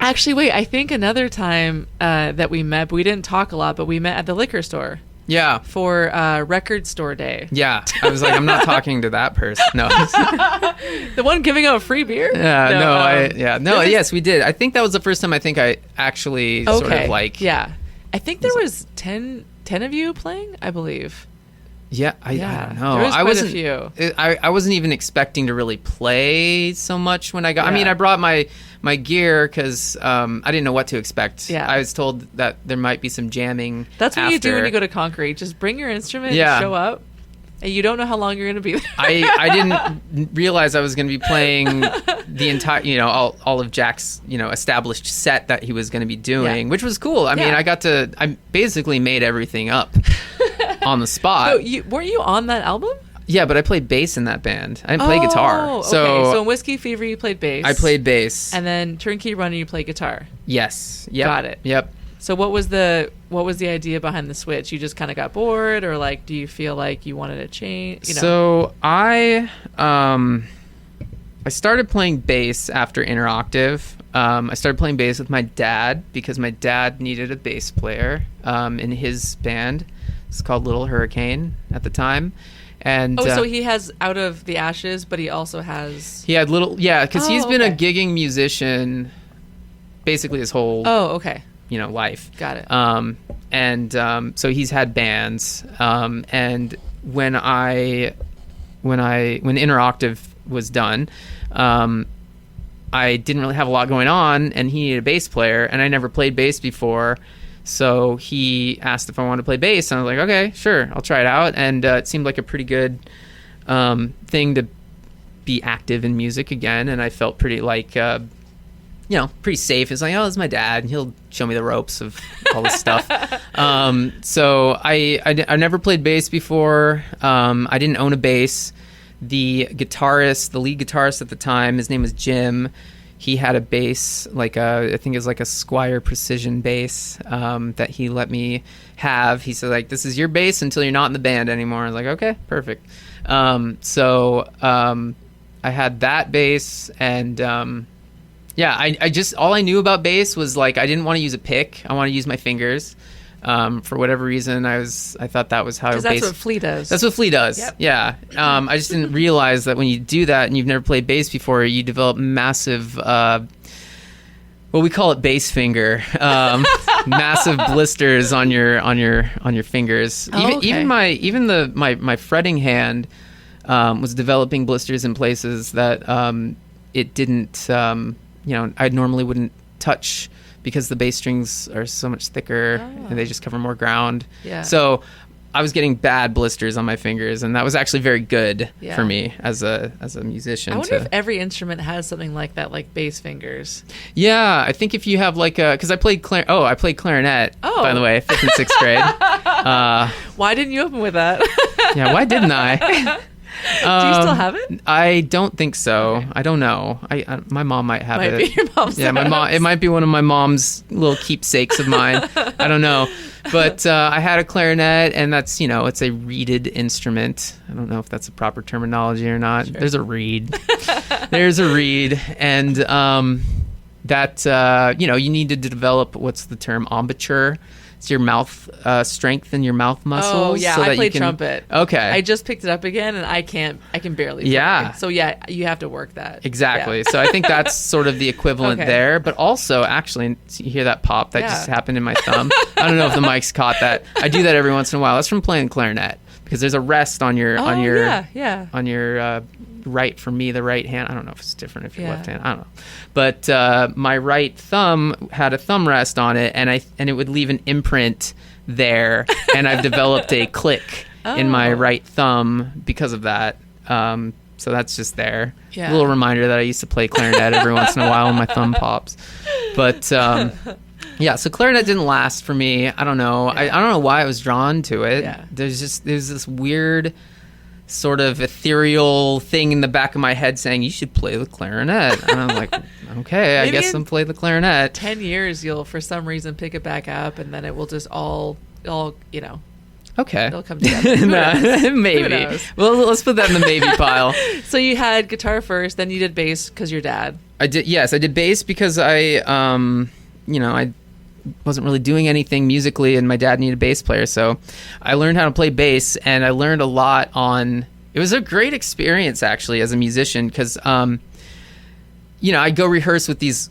Actually, wait, I think another time that we met, but we didn't talk a lot, but we met at the liquor store. Yeah. For record store day. Yeah. I was like, I'm not talking to that person. No. The one giving out free beer? Yes, we did. I think that was the first time I actually sort of Yeah. I think there was 10 of you playing, I believe. Yeah, I don't know. There was quite a few. I wasn't even expecting to really play so much when I got. Yeah. I mean, I brought my gear because I didn't know what to expect. Yeah. I was told that there might be some jamming. That's what you do when you go to Concrete. Just bring your instrument and show up. And you don't know how long you're going to be there. I didn't realize I was going to be playing the entire, all of Jack's, established set that he was going to be doing, which was cool. I mean, I basically made everything up on the spot. So weren't you on that album? Yeah, but I played bass in that band. I didn't play guitar. Okay. So in Whiskey Fever, you played bass. I played bass. And then Turnkey Runner, you played guitar. Yes. Yep. Got it. Yep. So what was the idea behind the switch? You just kind of got bored, or do you feel like you wanted to change? So I started playing bass after Interoctave. I started playing bass with my dad because my dad needed a bass player in his band. It's called Little Hurricane at the time. And so he has Out of the Ashes, but he also has... He had because he's been a gigging musician basically his whole... Oh, okay. Life. Got it. So he's had bands. And when Interoctave was done, I didn't really have a lot going on, and he needed a bass player, and I never played bass before. So he asked if I wanted to play bass, and I was like, okay, sure, I'll try it out. And it seemed like a pretty good thing to be active in music again, and I felt pretty pretty safe. It's like, oh, this is my dad. He'll show me the ropes of all this stuff. So I never played bass before. I didn't own a bass. The lead guitarist at the time, his name was Jim. He had a bass, I think it was like a Squier Precision bass that he let me have. He said, like, this is your bass until you're not in the band anymore. I was like, okay, perfect. So I had that bass, and I just, all I knew about bass was, like, I didn't want to use a pick. I want to use my fingers. For whatever reason, I thought that was how bass... That's what Flea does. That's what Flea does. Yep. Yeah. I just didn't realize that when you do that and you've never played bass before, you develop massive, well, we call it bass finger, massive blisters on your fingers. Even my fretting hand was developing blisters in places that it didn't, I normally wouldn't touch, because the bass strings are so much thicker and they just cover more ground. Yeah. So I was getting bad blisters on my fingers, and that was actually very good for me as a musician. I wonder if every instrument has something like that, like bass fingers. Yeah, I think if you have because I played clarinet, by the way, 5th and 6th grade. Why didn't you open with that? Yeah, why didn't I? Do you still have it? I don't think so. Okay. I don't know. My mom might have it. Might be your mom's. Yeah, my mom. It might be one of my mom's little keepsakes of mine. I don't know. But I had a clarinet, and that's, it's a reeded instrument. I don't know if that's a proper terminology or not. Sure. There's a reed. There's a reed, and that you need to develop, what's the term, embouchure. It's your mouth strength and your mouth muscles. Oh yeah, so I play trumpet. Okay, I just picked it up again, and I can barely play. Yeah. So yeah, you have to work that. Exactly. Yeah. So I think that's sort of the equivalent there. But also, actually, you hear that pop that just happened in my thumb. I don't know if the mic's caught that. I do that every once in a while. That's from playing clarinet, because there's a rest on your right, for me, the right hand. I don't know if it's different if you're left hand. I don't know. But my right thumb had a thumb rest on it, and it would leave an imprint there, and I've developed a click in my right thumb because of that. So that's just there. Yeah. A little reminder that I used to play clarinet every once in a while when my thumb pops. But so clarinet didn't last for me. I don't know. I don't know why I was drawn to it. Yeah. There's this weird sort of ethereal thing in the back of my head saying, you should play the clarinet. And I'm like, okay, I guess I'll play the clarinet. 10 years, you'll for some reason pick it back up, and then it will just all okay, it'll come together. Maybe. Well, let's put that in the maybe pile. So you had guitar first, then you did bass because your dad. I did bass because I wasn't really doing anything musically, and my dad needed a bass player, so I learned how to play bass, and I learned a lot it was a great experience, actually, as a musician, because I'd go rehearse with these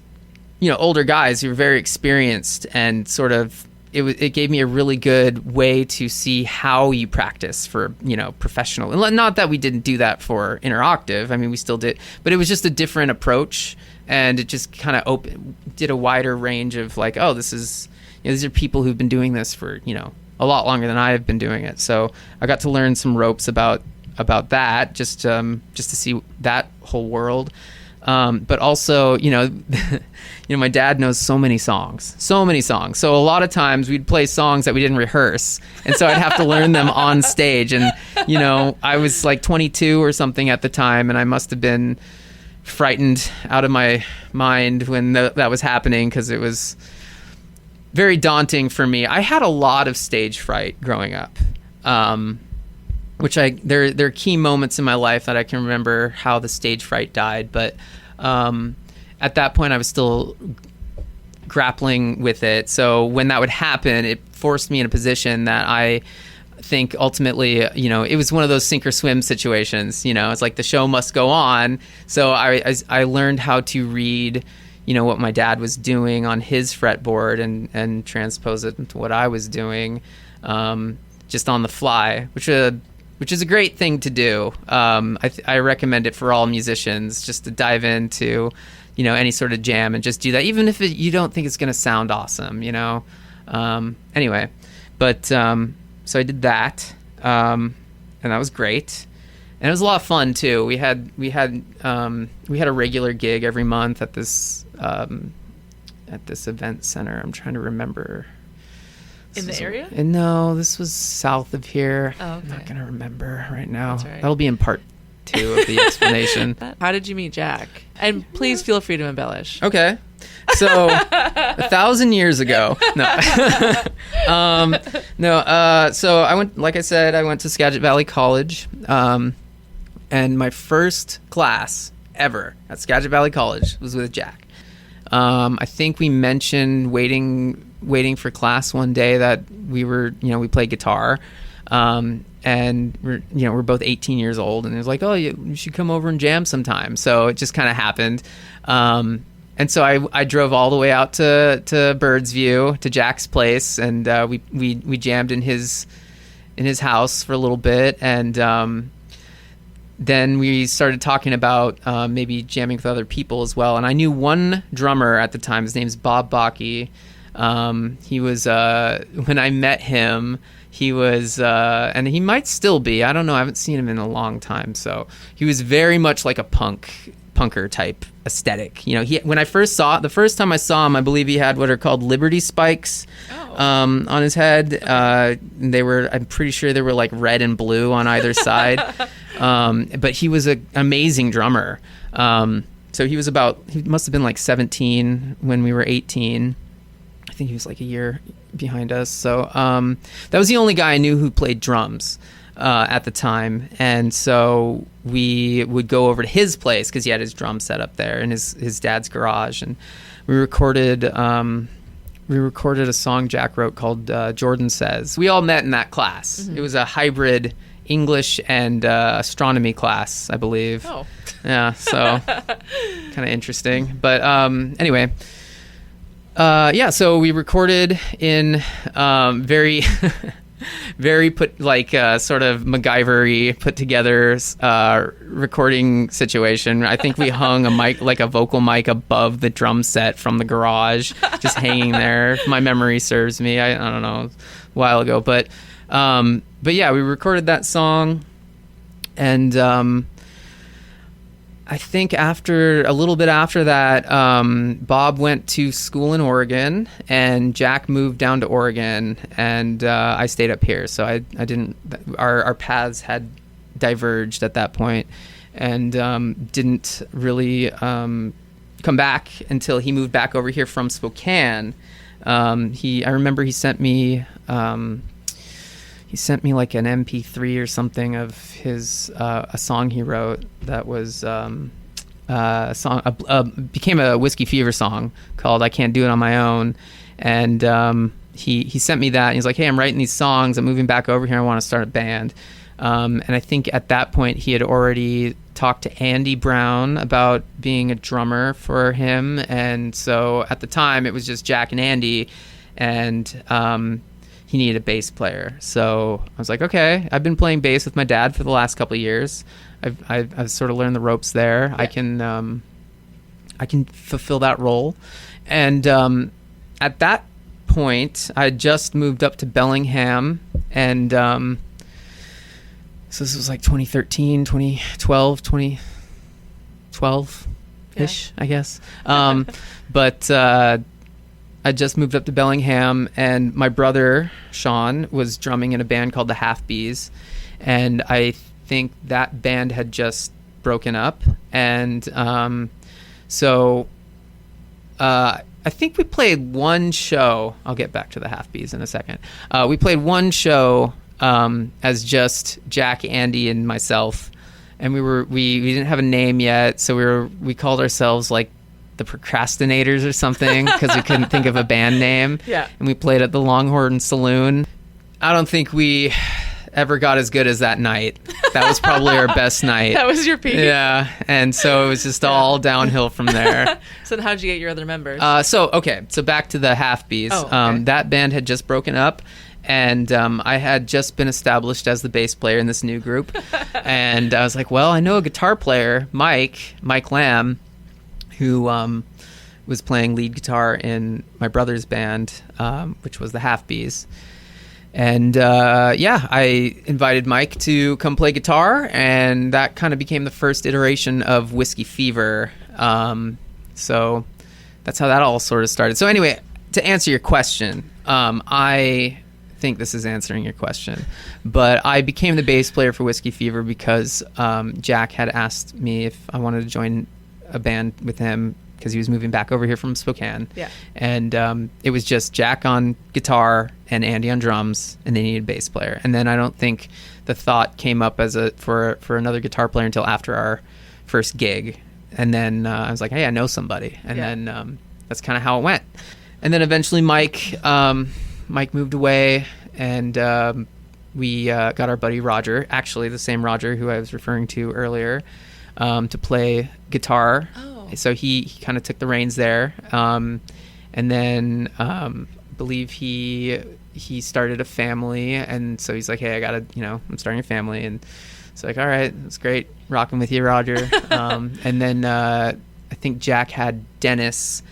older guys who were very experienced, and sort of it gave me a really good way to see how you practice for professional, and not that we didn't do that for inner octave. I mean, we still did, but it was just a different approach. And it just kind of did a wider range of like, oh, this is, these are people who've been doing this for, a lot longer than I have been doing it. So I got to learn some ropes about that, just to see that whole world. But also, my dad knows so many songs. So a lot of times we'd play songs that we didn't rehearse. And so I'd have to learn them on stage. And, I was like 22 or something at the time, and I must have been frightened out of my mind when that was happening, because it was very daunting for me. I had a lot of stage fright growing up, which there are key moments in my life that I can remember how the stage fright died, but at that point I was still grappling with it. So when that would happen, it forced me in a position that I think ultimately, it was one of those sink or swim situations. It's like the show must go on. So I learned how to read, what my dad was doing on his fretboard and transpose it into what I was doing, just on the fly, which is a great thing to do. I recommend it for all musicians, just to dive into, any sort of jam and just do that, even if you don't think it's going to sound awesome, anyway, but. So I did that, and that was great. And it was a lot of fun too. We had a regular gig every month at this event center. I'm trying to remember. In the area? No, this was south of here. Oh, okay. I'm not gonna remember right now. That's right. That'll be in part 2 of the explanation. How did you meet Jack? And please feel free to embellish. Okay. So 1,000 years ago. No. So I went, like I said, I went to Skagit Valley College. And my first class ever at Skagit Valley College was with Jack. I think we mentioned waiting for class one day that we played guitar. And we're both 18 years old, and it was like, oh, you should come over and jam sometime. So it just kind of happened. And so I drove all the way out to Bird's View, to Jack's place, and we jammed in his house for a little bit, and then we started talking about maybe jamming with other people as well. And I knew one drummer at the time. His name's Bob Bakke. He was when I met him, he was and he might still be. I don't know. I haven't seen him in a long time. So he was very much like a punker type aesthetic. The first time I saw him, I believe he had what are called Liberty spikes on his head. I'm pretty sure they were like red and blue on either side. But he was an amazing drummer. So he must have been like 17 when we were 18. I think he was like a year behind us. So that was the only guy I knew who played drums at the time. And so we would go over to his place because he had his drum set up there in his dad's garage. And we recorded a song Jack wrote called Jordan Says. We all met in that class. Mm-hmm. It was a hybrid English and astronomy class, I believe. Oh. Yeah, so kind of interesting. But anyway, so we recorded in very, very sort of MacGyver-y put together recording situation. I think we hung a mic, like a vocal mic, above the drum set from the garage, just hanging there. If my memory serves me. I don't know, a while ago, but yeah, we recorded that song, and I think a little bit after that, Bob went to school in Oregon, and Jack moved down to Oregon, and I stayed up here. So I didn't. Our paths had diverged at that point, and didn't really come back until he moved back over here from Spokane. I remember he sent me. He sent me like an MP3 or something of his a song he wrote that was a song became a Whiskey Fever song called "I Can't Do It on My Own," and he sent me that. And he's like, "Hey, I'm writing these songs. I'm moving back over here. I want to start a band." And I think at that point he had already talked to Andy Brown about being a drummer for him, and so at the time it was just Jack and Andy, and he needed a bass player. So I was like, okay, I've been playing bass with my dad for the last couple of years. I've sort of learned the ropes there. Yeah. I can fulfill that role. And at that point, I just moved up to Bellingham, and so this was like 2013, 2012, 2012-ish, yeah. I guess. But I just moved up to Bellingham, and my brother, Sean, was drumming in a band called the Half Bees, and I think that band had just broken up, and so I think we played one show. I'll get back to the Half Bees in a second. We played one show as just Jack, Andy, and myself, and we didn't have a name yet, so we called ourselves like the Procrastinators or something because we couldn't think of a band name. Yeah. And we played at the Longhorn Saloon. I don't think we ever got as good as that night. That was probably our best night. That was your peak. Yeah. And so it was just all downhill from there. So then how'd you get your other members? So back to the Half Bees. Oh, okay. That band had just broken up, and I had just been established as the bass player in this new group. And I was like, well, I know a guitar player, Mike Lamb, who was playing lead guitar in my brother's band, which was the Half Bees. And I invited Mike to come play guitar, and that kind of became the first iteration of Whiskey Fever. So that's how that all sort of started. So anyway, to answer your question, I think this is answering your question, but I became the bass player for Whiskey Fever because Jack had asked me if I wanted to join a band with him because he was moving back over here from Spokane. Yeah. And it was just Jack on guitar and Andy on drums, and they needed a bass player. And then I don't think the thought came up for another guitar player until after our first gig. And then I was like, hey, I know somebody. And then that's kind of how it went. And then eventually Mike moved away, and we got our buddy Roger, actually the same Roger who I was referring to earlier, to play guitar. Oh. So he kind of took the reins there. And then believe he started a family, and so he's like, hey, I'm starting a family. And it's like, all right, that's great, rocking with you, Roger. And then I think Jack had Dennis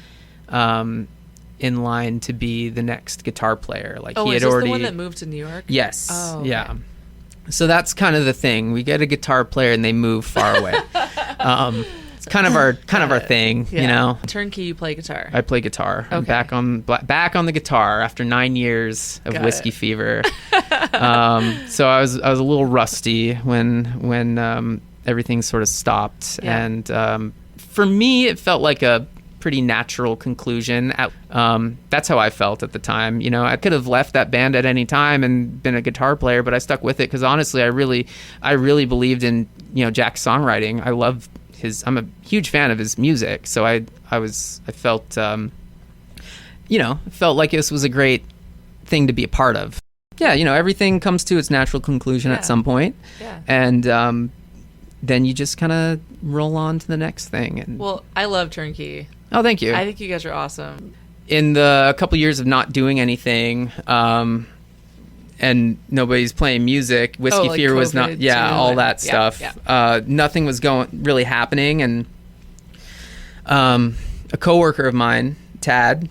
in line to be the next guitar player. Like he had already the one that moved to New York? Yes. Oh, okay. Yeah. So that's kind of the thing. We get a guitar player and they move far away. It's kind of our thing, Yeah. you know. Turnkey, you play guitar. I play guitar. I'm Okay. back on the guitar after 9 years of Got Whiskey it. Fever. So I was a little rusty when everything sort of stopped, Yeah. and for me it felt like a pretty natural conclusion. That's how I felt at the time. You know, I could have left that band at any time and been a guitar player, but I stuck with it because honestly, I really believed in, you know, Jack's songwriting. I'm a huge fan of his music, so I felt felt like this was a great thing to be a part of. Yeah, you know, everything comes to its natural conclusion at some point. Yeah. And then you just kind of roll on to the next thing. And Well, I love Turnkey. oh, thank you. I think you guys are awesome. In the couple years of not doing anything, and nobody's playing music, Whiskey like Fever was COVID not, yeah, too, all and- that yeah, stuff. yeah. Nothing was really happening, and a coworker of mine, Tad,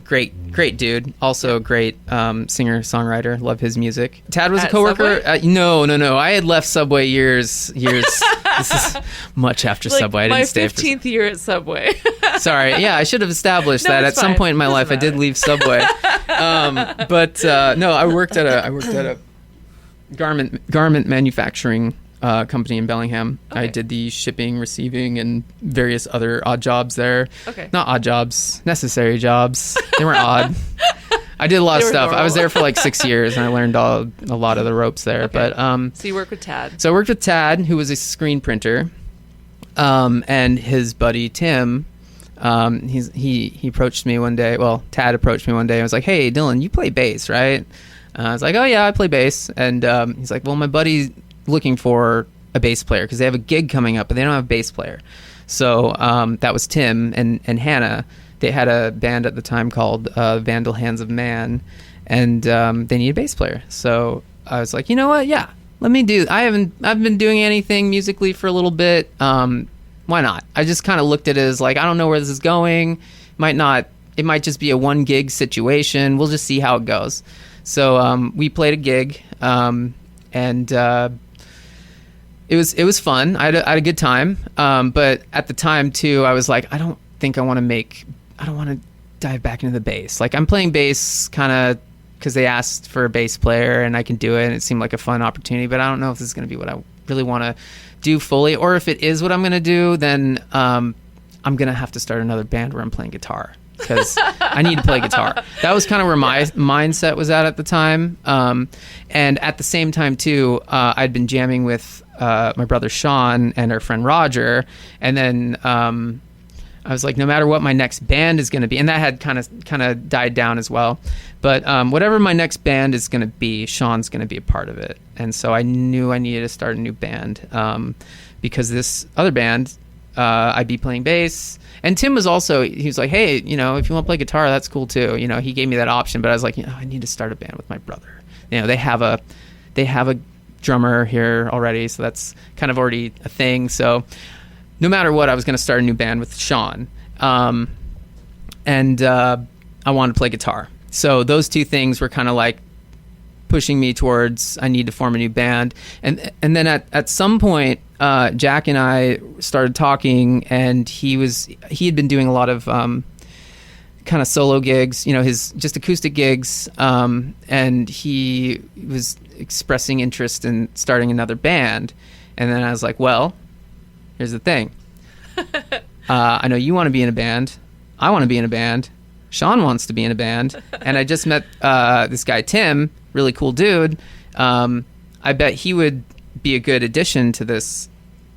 great dude, also a great singer songwriter. Love his music. Tad was a At coworker. Subway? No. I had left Subway years. This is much after Like Subway. I my didn't stay 15th year at Subway. Sorry. Yeah, I should have established No, that at it's some fine. point in my life. Doesn't I did matter. leave Subway. No, I worked at a garment manufacturing company in Bellingham. Okay. I did the shipping, receiving, and various other odd jobs there. Okay. Not odd jobs, necessary jobs. They weren't odd. I did a lot of They were stuff. I was normal. there for like 6 years, and I learned a lot of the ropes there. Okay. But So you work with Tad. so I worked with Tad, who was a screen printer, and his buddy Tim. He approached me one day. Well, Tad approached me one day. I was like, "Hey, Dylan, you play bass, right?" I was like, "Oh yeah, I play bass." And he's like, "Well, my buddy's looking for a bass player because they have a gig coming up, but they don't have a bass player." So that was Tim and Hannah. They had a band at the time called Vandal Hands of Man, and they need a bass player. So I was like, you know what? Yeah, let me do. I've been doing anything musically for a little bit. Why not? I just kind of looked at it as like, I don't know where this is going. It might just be a one gig situation. We'll just see how it goes. So we played a gig, and it was fun. I had a good time. But at the time too, I was like, I don't want to dive back into the bass. Like, I'm playing bass kind of because they asked for a bass player and I can do it, and it seemed like a fun opportunity, but I don't know if this is going to be what I really want to do fully, or if it is what I'm going to do, then I'm going to have to start another band where I'm playing guitar because I need to play guitar. That was kind of where my mindset was at the time. And at the same time too, I'd been jamming with my brother Sean and our friend Roger, and then I was like, no matter what my next band is going to be, and that had kind of died down as well, but whatever my next band is going to be, Sean's going to be a part of it. And so I knew I needed to start a new band because this other band, I'd be playing bass. And Tim was he was like, hey, you know, if you want to play guitar, that's cool too. You know, he gave me that option, but I was like, you know, I need to start a band with my brother. You know, they have a drummer here already, so that's kind of already a thing. So no matter what, I was going to start a new band with Sean. And I wanted to play guitar. So those two things were kind of like pushing me towards I need to form a new band. And then at some point, Jack and I started talking, and he had been doing a lot of kind of solo gigs, his just acoustic gigs, and he was expressing interest in starting another band. And then I was like, well, here's the thing. I know you want to be in a band. I want to be in a band. Sean wants to be in a band. And I just met this guy, Tim, really cool dude. I bet he would be a good addition to this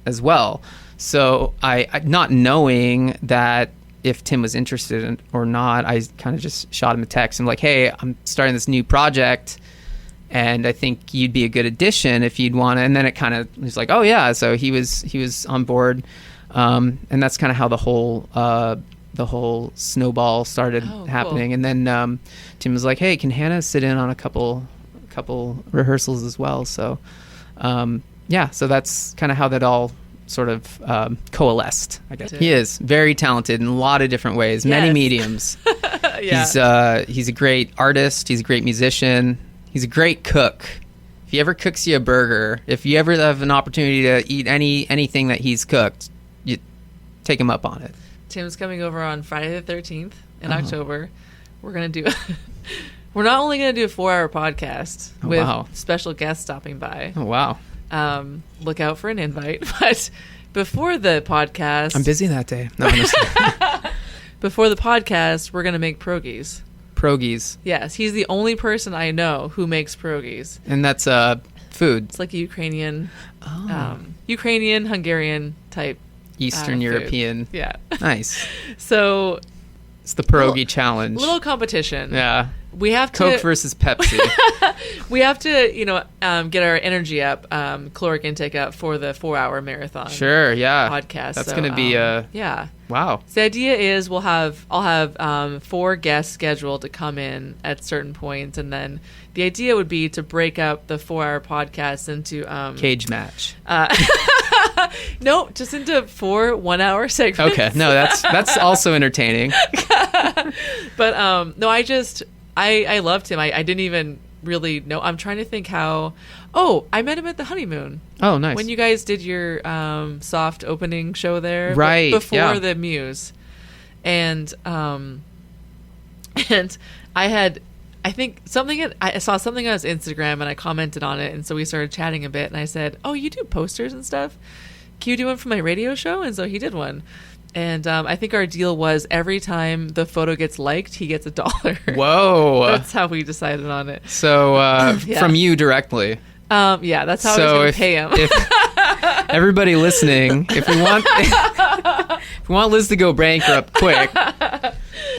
as well. So I not knowing that if Tim was interested in, or not, I kind of just shot him a text. I'm like, hey, I'm starting this new project, and I think you'd be a good addition if you'd want to. And then it kind of was like, oh yeah. So he was on board, and that's kind of how the whole snowball started happening. Cool. And then Tim was like, hey, can Hannah sit in on a couple rehearsals as well? So so that's kind of how that all sort of coalesced, I guess. He is very talented in a lot of different ways, many mediums. Yeah. He's a great artist. He's a great musician. He's a great cook. If he ever cooks you a burger, if you ever have an opportunity to eat anything that he's cooked, you take him up on it. Tim's coming over on Friday the 13th in October. We're going to do... We're not only going to do a 4-hour podcast with special guests stopping by. Oh, wow. Look out for an invite. But before the podcast... I'm busy that day. No, I'm before the podcast, we're going to make pierogies. Pierogies. Yes. He's the only person I know who makes pierogies. And that's food. It's like a Ukrainian, Hungarian type Eastern European. Food. Yeah. Nice. So... It's the pierogi challenge. Little competition. Yeah. We have to Coke versus Pepsi. We have to, get our energy up, caloric intake up for the 4-hour marathon. Sure, yeah. Podcast. That's going to be wow. So the idea is I'll have 4 guests scheduled to come in at certain points, and then the idea would be to break up the 4-hour podcast into cage match. No, just into 4 1-hour segments. Okay, no, that's also entertaining. But no, I loved him. I didn't even really know. I'm trying to think how. Oh, I met him at the honeymoon. Oh, nice. When you guys did your soft opening show there, right? Before the Muse, and I saw something on his Instagram, and I commented on it, and so we started chatting a bit, and I said, "Oh, you do posters and stuff? Can you do one for my radio show?" And so he did one. And I think our deal was every time the photo gets liked, he gets $1. Whoa. That's how we decided on it. So from you directly. Yeah, that's how I was going to pay him. If everybody listening, if we want Liz to go bankrupt quick.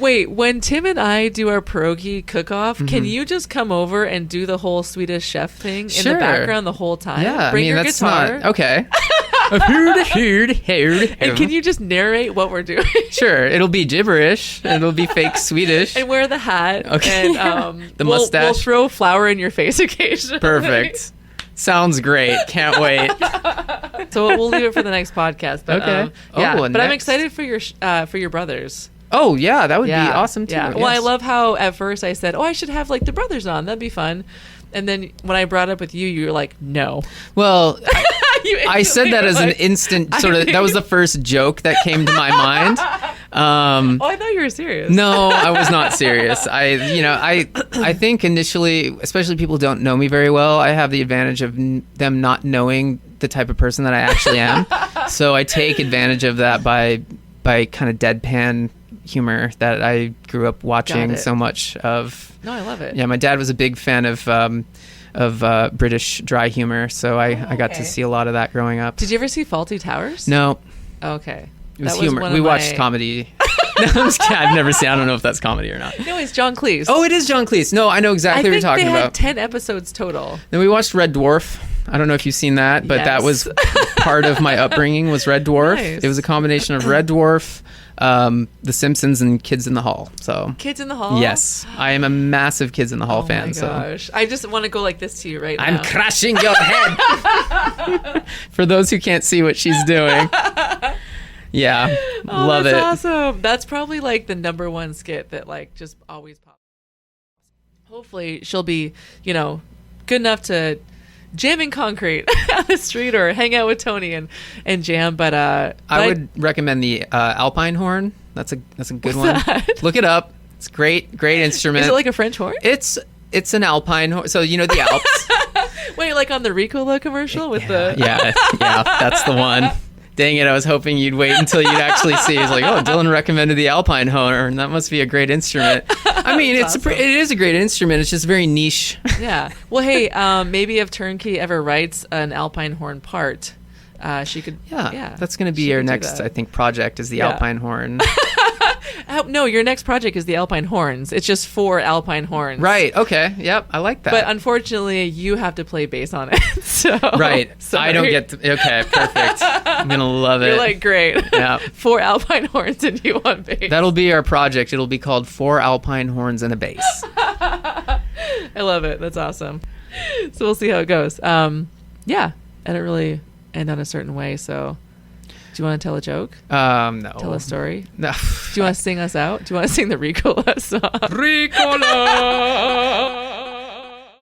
Wait, when Tim and I do our pierogi cook-off, can you just come over and do the whole Swedish chef thing in the background the whole time? Yeah, Bring your that's guitar. not... Okay. And can you just narrate what we're doing? Sure, it'll be gibberish. It'll be fake Swedish. And wear the hat. Okay. And the mustache. We'll throw flour in your face occasionally. Perfect. Sounds great. Can't wait. So we'll leave it for the next podcast. But, okay. But I'm excited for your brothers. Oh yeah, that would be awesome too. Yeah. Well, I love how at first I said, "Oh, I should have like the brothers on. That'd be fun." And then when I brought it up with you, you were like, "No." Well, I said that as an instant sort of. That was the first joke that came to my mind. I thought you were serious. No, I was not serious. I think initially, especially people who don't know me very well, I have the advantage of them not knowing the type of person that I actually am. So I take advantage of that by kind of deadpan humor that I grew up watching so much of. No, I love it. Yeah, my dad was a big fan of British dry humor, so I got to see a lot of that growing up. Did you ever see Fawlty Towers? No. Okay. It was humor. We watched comedy. No, I'm just kidding. I've never seen. I don't know if that's comedy or not. No, it's John Cleese. Oh, it is John Cleese. No, I know exactly what you're talking about. I think they had 10 episodes total. Then we watched Red Dwarf. I don't know if you've seen that, but that was part of my upbringing was Red Dwarf. Nice. It was a combination of Red Dwarf, The Simpsons, and Kids in the Hall. So Kids in the Hall? Yes. I am a massive Kids in the Hall fan. Oh my gosh. I just want to go like this to you right now. I'm crushing your head. For those who can't see what she's doing. Yeah. Love it. That's awesome. That's probably like the #1 skit that like just always pops. Hopefully she'll be, good enough to jam in concrete on the street or hang out with Tony and jam. But I would recommend the Alpine horn. That's a good What's one. that? Look it up. It's great instrument. Is it like a French horn? It's an Alpine horn. So the Alps. Wait, like on the Ricola commercial with the yeah, that's the one. Dang it, I was hoping you'd wait until you'd actually see. It's like, oh, Dylan recommended the Alpine horn. That must be a great instrument. I mean, it is a great instrument. It's just very niche. Yeah. Well, hey, maybe if Turnkey ever writes an Alpine horn part, she could. Yeah. That's going to be your next, I think, project is the Alpine horn. No, your next project is the Alpine horns. It's just 4 Alpine horns. Right. Okay. Yep. I like that. But unfortunately, you have to play bass on it. So right. Sorry. I don't get to. Okay. Perfect. I'm going to love it. You're like, great. Yeah. 4 Alpine horns and you want bass. That'll be our project. It'll be called 4 Alpine horns and a bass. I love it. That's awesome. So we'll see how it goes. Yeah. I don't really end on a certain way, so... Do you want to tell a joke? No. Tell a story? No. Do you want to sing us out? Do you want to sing the Ricola song? Ricola!